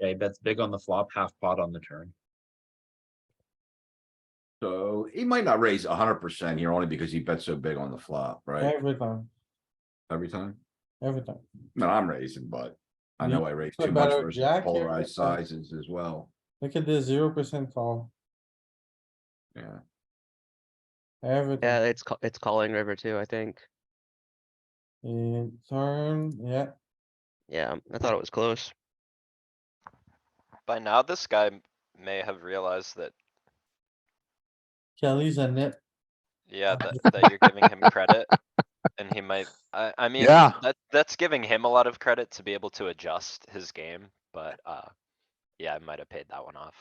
Yeah, he bets big on the flop, half pot on the turn. So he might not raise 100% here only because he bet so big on the flop, right? Every time, Every time. every time. I mean, I'm raising, but I You know I raise put too much better versus jack here, polarized but- sizes as well. Look at this 0% call. Yeah. Every Yeah, time. it's calling river too, I think. Turn, yeah. Yeah, I thought it was close. By now, this guy may have realized that, Kelly's a nit. yeah, that you're giving him credit. And he might, I mean, Yeah. that's giving him a lot of credit to be able to adjust his game, but, yeah, I might have paid that one off.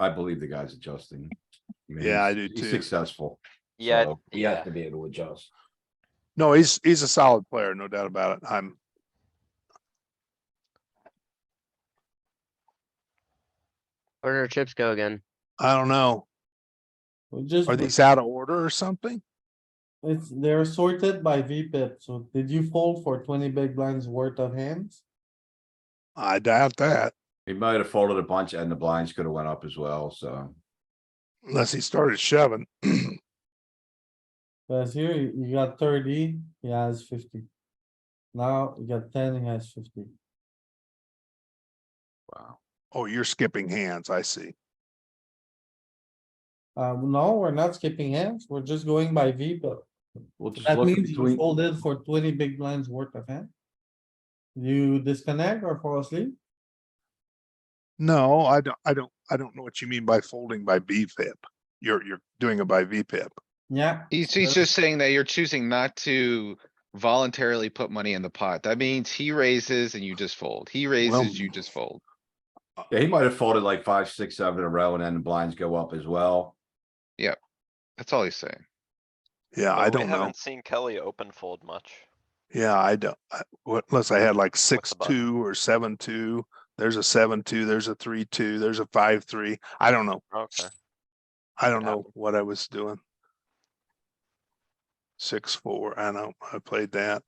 I believe the guy's adjusting. mean, Yeah, I he's- do He's too. successful. Yeah, So he has yeah. to be able to adjust. No, he's a solid player, no doubt about it. Where did our chips go again? I don't know. We just, Are these out of order or something? they're sorted by VPIP. So did you fold for 20 big blinds worth of hands? I doubt that, He might have folded a bunch and the blinds could have went up as well, so. unless he started shoving. Cause here you got 30, he has 50. Now you got 10, he has 50. Wow. Oh, you're skipping hands, I see. No, we're not skipping hands. We're just going by VPIP. We'll just That look means you between, folded for 20 big blinds worth of hand. You disconnect or fall asleep? No, I don't know what you mean by folding by VPIP. You're doing it by VPIP. Yeah. He's just saying that you're choosing not to voluntarily put money in the pot. That means he raises and you just fold. He raises, you just fold. yeah, he might have folded like 5, 6, 7 in a row and then the blinds go up as well. That's all he's saying. Yeah, I We don't know. haven't seen Kelly open fold much. Yeah, I don't, unless I had like the button? 6-2 or 7-2. There's a 7-2, there's a 3-2, there's a 5-3. I don't know. Okay. I don't Yeah. know what I was doing. 6-4, I know, I played that.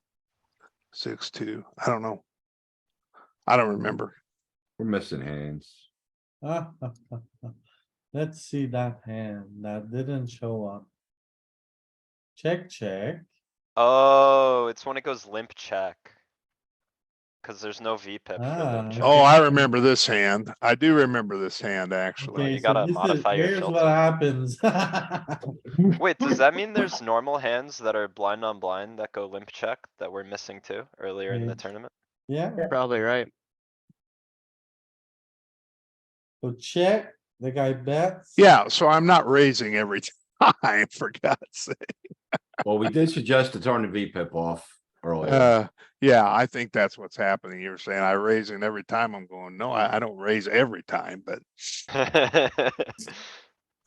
6-2, I don't know. I don't remember. We're missing hands. Let's see that hand that didn't show up. Check, check. Oh, it's when it goes limp check. Cause there's no VPIP for Ah, limp check. Oh, I remember this hand. I do remember this hand, actually. Okay, you so gotta this is, modify your here's what filter. happens. Wait, does that mean there's normal hands that are blind on blind that go limp check that we're missing too earlier in the Mm. tournament? Yeah, Probably right. so check, the guy bets. Yeah, so I'm not raising every time, for God's sake. Well, we did suggest to turn the VPIP off earlier. Yeah, I think that's what's happening. You're saying I raise it every time. I'm going, no, I don't raise every time, but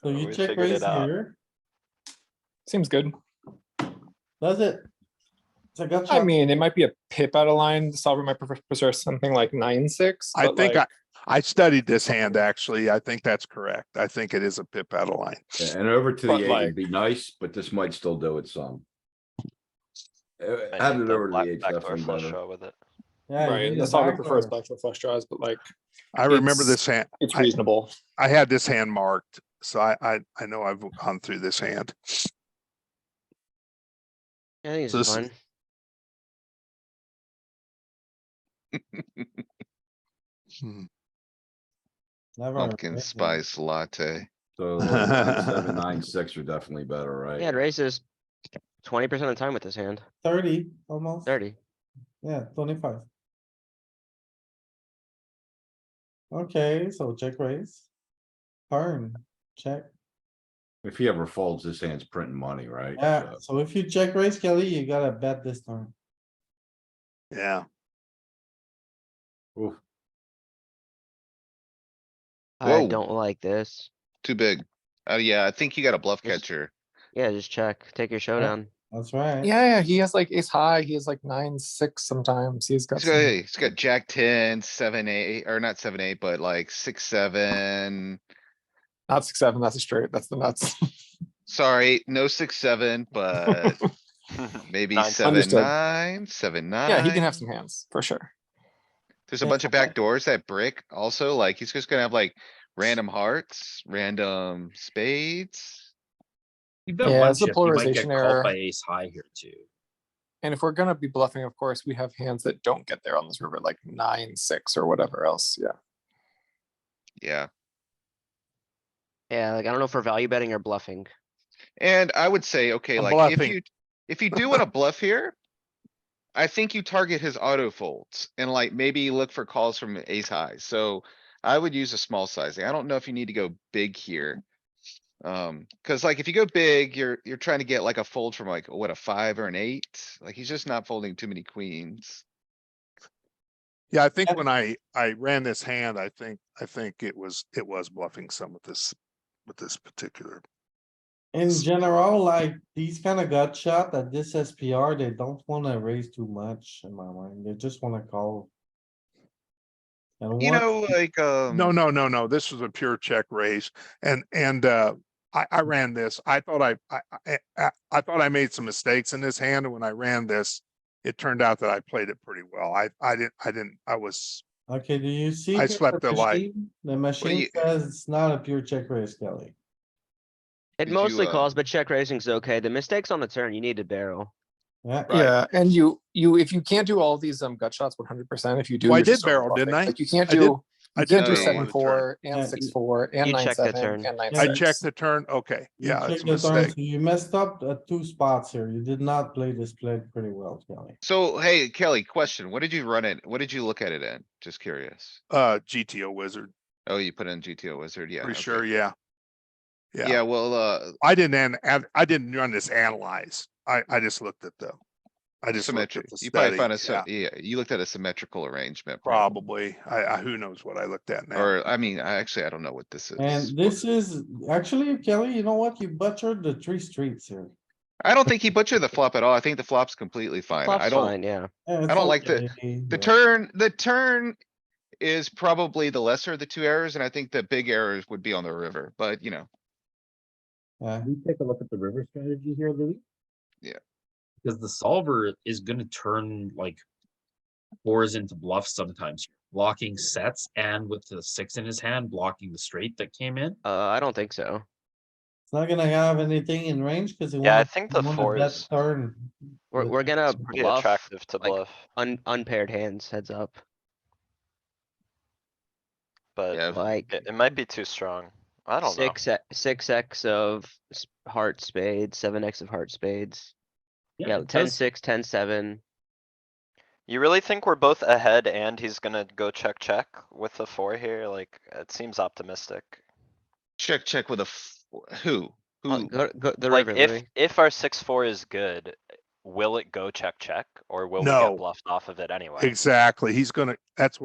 So you We check figured raise it out. here, Seems good. does it? It's a gut I shot. mean, it might be a pip out of line. The solver might prefer something like 9-6. I but, think like, I studied this hand, actually. I think that's correct. I think it is a pip out of line. Yeah, and over to But the 8 like- would be nice, but this might still do it some. Might Having need it the over to the H backdoor definitely flush better. draw with it. Yeah, you Right, did and the that's not the first backdoor. backdoor flush draws, but like I remember It's- this hand. it's I- reasonable. I had this hand marked, so I know I've gone through this hand. I think So it's this- fine. Hmm. Never. Pumpkin raising. spice latte. So like 9, 7, 9, 6 are definitely better, right? Yeah, it raises 20% of the time with this hand, 30, almost. 30. Yeah, 25. Okay, so check raise. Turn, check. If he ever folds, this hand's printing money, right? Yeah, So, so if you check raise Kelly, you gotta bet this turn. Yeah, oof. I Whoa. don't like this. Too big. Oh, yeah, I think you got a bluff Just- catcher. Yeah, just check, take your showdown. That's right. Yeah, he has like ace high. He has like 9-6 sometimes. He's got some. He's got jack 10, 7, 8, or not 7, 8, but like 6, 7. Not 6-7. That's a straight. That's the nuts. Sorry, no 6, 7, but maybe Nine, 7, Understood. 9, 7, 9. Yeah, he can have some hands for sure. There's a Yeah, bunch of but- back doors that brick also, like, he's just gonna have like random hearts, random spades. You bet Yeah, one it's a chip, you might get polarization called error. by ace high here too. And if we're gonna be bluffing, of course, we have hands that don't get there on this river, like 9-6 or whatever else. Yeah. Yeah, Yeah, like I don't know if we're value betting or bluffing. and I would say, okay, I'm like, bluffing. if you do wanna bluff here. I think you target his auto folds and like maybe look for calls from ace high, so I would use a small sizing. I don't know if you need to go big here. Cuz like if you go big, you're trying to get like a fold from like, what, a 5 or an 8? Like he's just not folding too many queens. yeah, I think when I ran this hand, I think it was bluffing some with this particular. In general, like these kind of gut shot at this SPR, they don't wanna raise too much in my mind. They just wanna call. And You one, know, like, No, this was a pure check raise and, I ran this. I thought I thought I made some mistakes in this hand, and when I ran this, it turned out that I played it pretty well. I was, okay, do you see? I here slept the the light. machine? The machine you- says it's not a pure check raise, Kelly. It Did you, mostly calls, but check raising's okay. The mistakes on the turn, you need to barrel. Right. Yeah, and you if you can't do all these gut shots 100%, if you do, Well, I you're did just barrel, overbluffing. didn't I? Like you can't I did- do I you did can't do barrel on the turn. 7-4 and Yeah, 6-4 and you check the 9-7 turn. and 9-6. I checked the turn. Okay, You yeah, it's checked a the turn, mistake. so you messed up at 2 spots here. You did not play this play pretty well, Kelly. so hey, Kelly, question, what did you run it? What did you look at it in? Just curious. GTO wizard, Oh, you put in GTO wizard, yeah. pretty okay. sure, yeah. Yeah, Yeah, well, I didn't run this analyze. I just looked at I just looked symmetric, at the you probably found study. a, Yeah, yeah, you looked at a symmetrical arrangement. probably. Who knows what I looked at now. Or, I mean, I don't know what this is. And this is, actually, Kelly, you know what? You butchered the 3 streets here. I don't think he butchered the flop at all. I think the flop's completely fine. Flop's I don't, fine, yeah. Yeah, it's don't like okay, the but- turn is probably the lesser of the two errors, and I think the big errors would be on the river, but you know, Yeah, We take a look at the river strategy here, Louis. Yeah. Because the solver is gonna turn like fours into bluffs sometimes, blocking sets and with the 6 in his hand, blocking the straight that came in. I don't think so. it's not gonna have anything in range cause. Yeah, I think the fours Turn. We're gonna be bluff attractive to like, bluff, unpaired hands, heads up. but yeah. Like it might be too strong. I don't know. 6x of heart spades, 7x of heart spades. Yeah, it does- 10-6, 10-7. You really think we're both ahead and he's gonna go check with the 4 here? Like, it seems optimistic. Check with a, who? Who? Go the Like, river, if, Louis. if our 6-4 is good, will it go check, or will we No. get bluffed off of it anyway? Exactly. That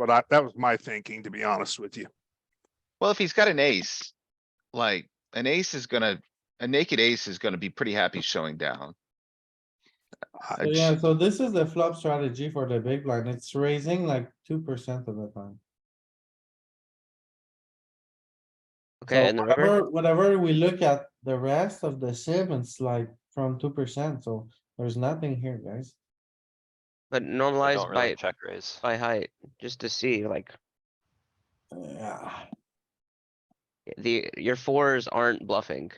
was my thinking, to be honest with you. Well, if he's got an ace, like, an ace is gonna, a naked ace is gonna be pretty happy showing down. I So yeah, j- so this is the flop strategy for the big blind. It's raising like 2% of the time. Okay, So and the river, whatever we look at the rest of the sim, it's like from 2%, so there's nothing here, guys. But They normalize don't really by, check raise. by height, just to see like Yeah, your fours aren't bluffing.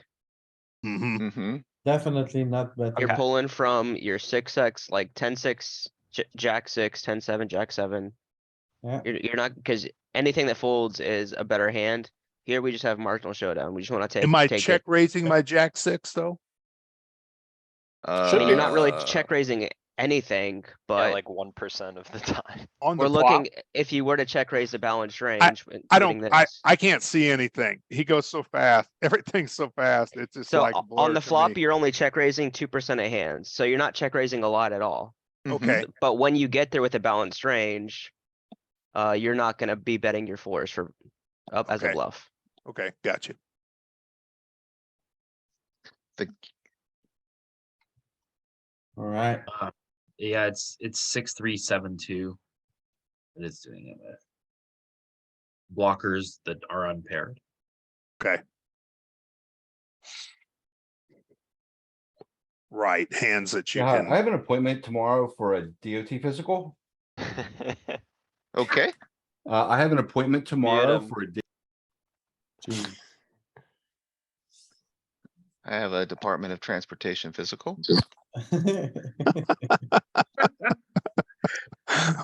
Hmm. Mm-hmm. definitely not betting. You're Okay. pulling from your 6x, like 10-6, jack 6, 10-7, jack 7. Yeah, You're not, cuz anything that folds is a better hand. Here we just have marginal showdown. We just wanna Am I take check it. raising my jack six though? I mean, you're not really Uh, check raising anything, Yeah, but like 1% of the time. On we're the flop? looking, if you were to check raise the balanced range, I including don't, this. I can't see anything. He goes so fast. Everything's so fast. It's just So like on blur the to flop, me. you're only check raising 2% of hands, so you're not check raising a lot at all. mhm. Okay, But when you get there with a balanced range, you're not gonna be betting your fours for up as a Okay. bluff. okay, gotcha. The, alright, Yeah, it's 6-3-7-2. It is doing it with blockers that are unpaired. Okay. Right, hands that you Yeah, I can, have an appointment tomorrow for a DOT physical. okay, I have an appointment tomorrow him. for a. geez. I have a Department of Transportation physical.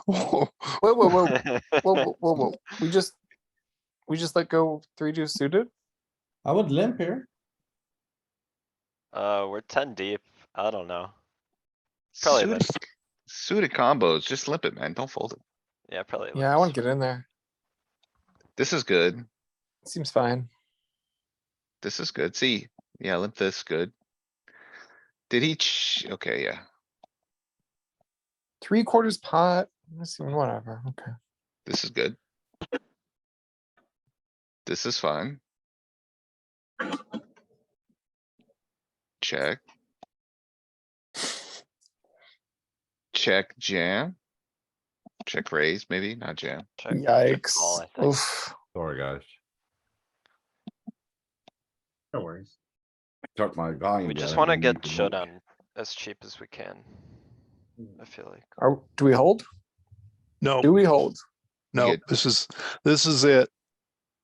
Whoa, whoa, whoa, whoa, whoa, whoa, whoa. We just let go 3-2 suited. I would limp here. We're 10 deep. I don't know. Probably Suited, limp. suited combos, just limp it, man. Don't fold it. Yeah, probably. Yeah, I want limps. to get in there. This is good. Seems fine. This is good. See, yeah, limp this, good. Did he, okay, yeah. 3/4 pot. Let's see, whatever. Okay. This is good. This is fine. Check. Check jam. Check raise, maybe, not jam. Check Yikes. call, I think. Oof. Sorry, guys. No worries. Took my volume. We down, just I wanna didn't get mute the mic. showdown as cheap as we can. I feel like. Do we hold? no, Do we hold? no, Good. this is it.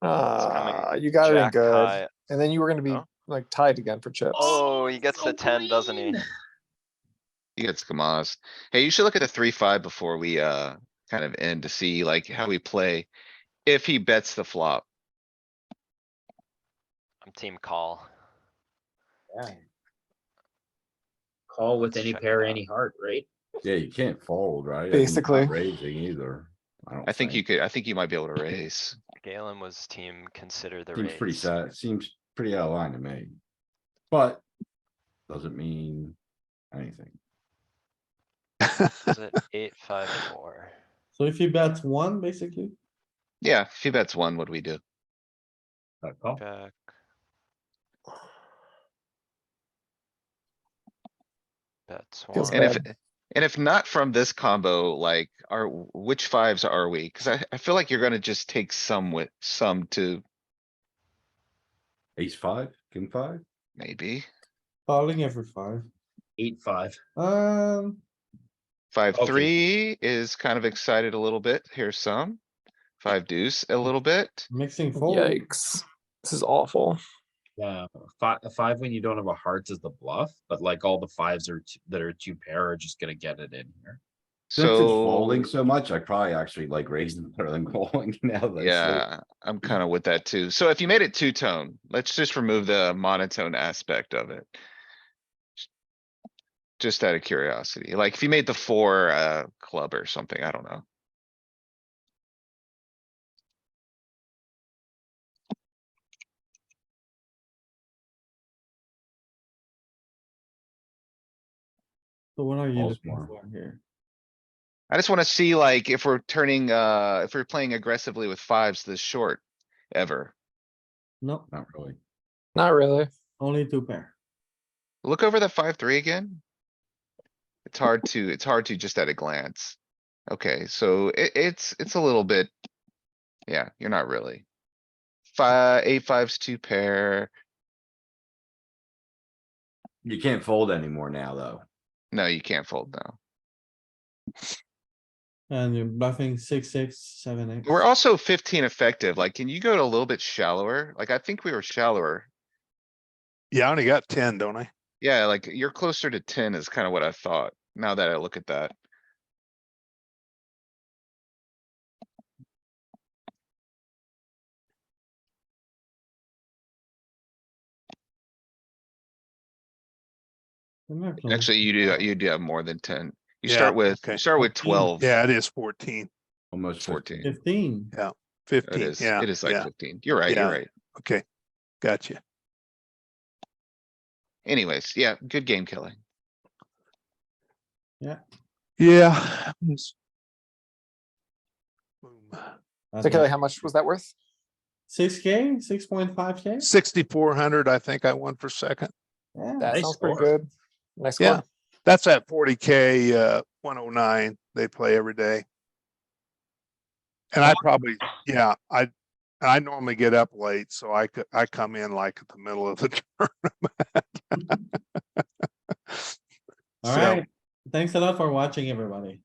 You got it in Jack good. high. And then you were gonna be Oh. like tied again for chips. Oh, he gets the 10, doesn't he? He gets Kamas. Hey, you should look at the 3-5 before we, kind of end to see like how we play. If he bets the flop. I'm team call. Call with Let's any check pair, it out. any heart, right? Yeah, you can't fold, right? And you're not Basically. raising either. don't I think you could, I think you might be able to raise. Galen was team consider the Seems pretty raise. sad. Seems pretty out of line to me. But doesn't mean anything. Is it 8-5-4? So if he bets one, basically, Yeah, if he bets one, what do we do? Call. Jack. Bets Feels one. And if, bad. and if not from this combo, like, which fives are we? Cuz I feel like you're gonna just take some with some to Ace five, king five? maybe calling every five. 8-5. 5-3 is kind of excited a little bit. Here's some. 5 deuce a little bit. Mixing fold. Yikes. This is awful. Yeah, a five when you don't have a heart is the bluff, but like all the fives that are two pair are just gonna get it in here. Since it's folding So, so much, I probably actually like raising better than calling now that I see it. yeah, I'm kinda with that too. So if you made it two-tone, let's just remove the monotone aspect of it. Just out of curiosity, like if you made the 4 club or something, I don't know. So what are you Calls looking more. for here? I just wanna see like if we're turning, if we're playing aggressively with fives this short ever. No, Not really. Not really. only two pair. Look over the 5-3 again. It's hard to just at a glance. Okay, so it's a little bit. Yeah, you're not really. 8-5's two pair. You can't fold anymore now, though. No, you can't fold now. And you're bluffing 6, 7, 8. We're also 15 effective. Like, can you go a little bit shallower? Like, I think we were shallower. Yeah, I only got 10, don't I? Yeah, like you're closer to 10 is kind of what I thought. Now that I look at that. Actually, you do have more than 10. You Yeah, start with, okay. you start with 14. 12. Yeah, it is 14, Almost 14. 15. 15, It yeah, is like yeah, 15. You're right, you're Yeah. right. okay. Gotcha. Anyways, yeah, good game killing. Yeah. So Kelly, how much was that worth? 6K, 6.5K? 6,400, I think I won for second. Yeah, That Nice sounds pretty score. good. Nice Yeah. score. That's at 40K, 109, they play every day. And I probably, yeah, I normally get up late, so I come in like at the middle of the tournament. So, alright. Thanks a lot for watching, everybody.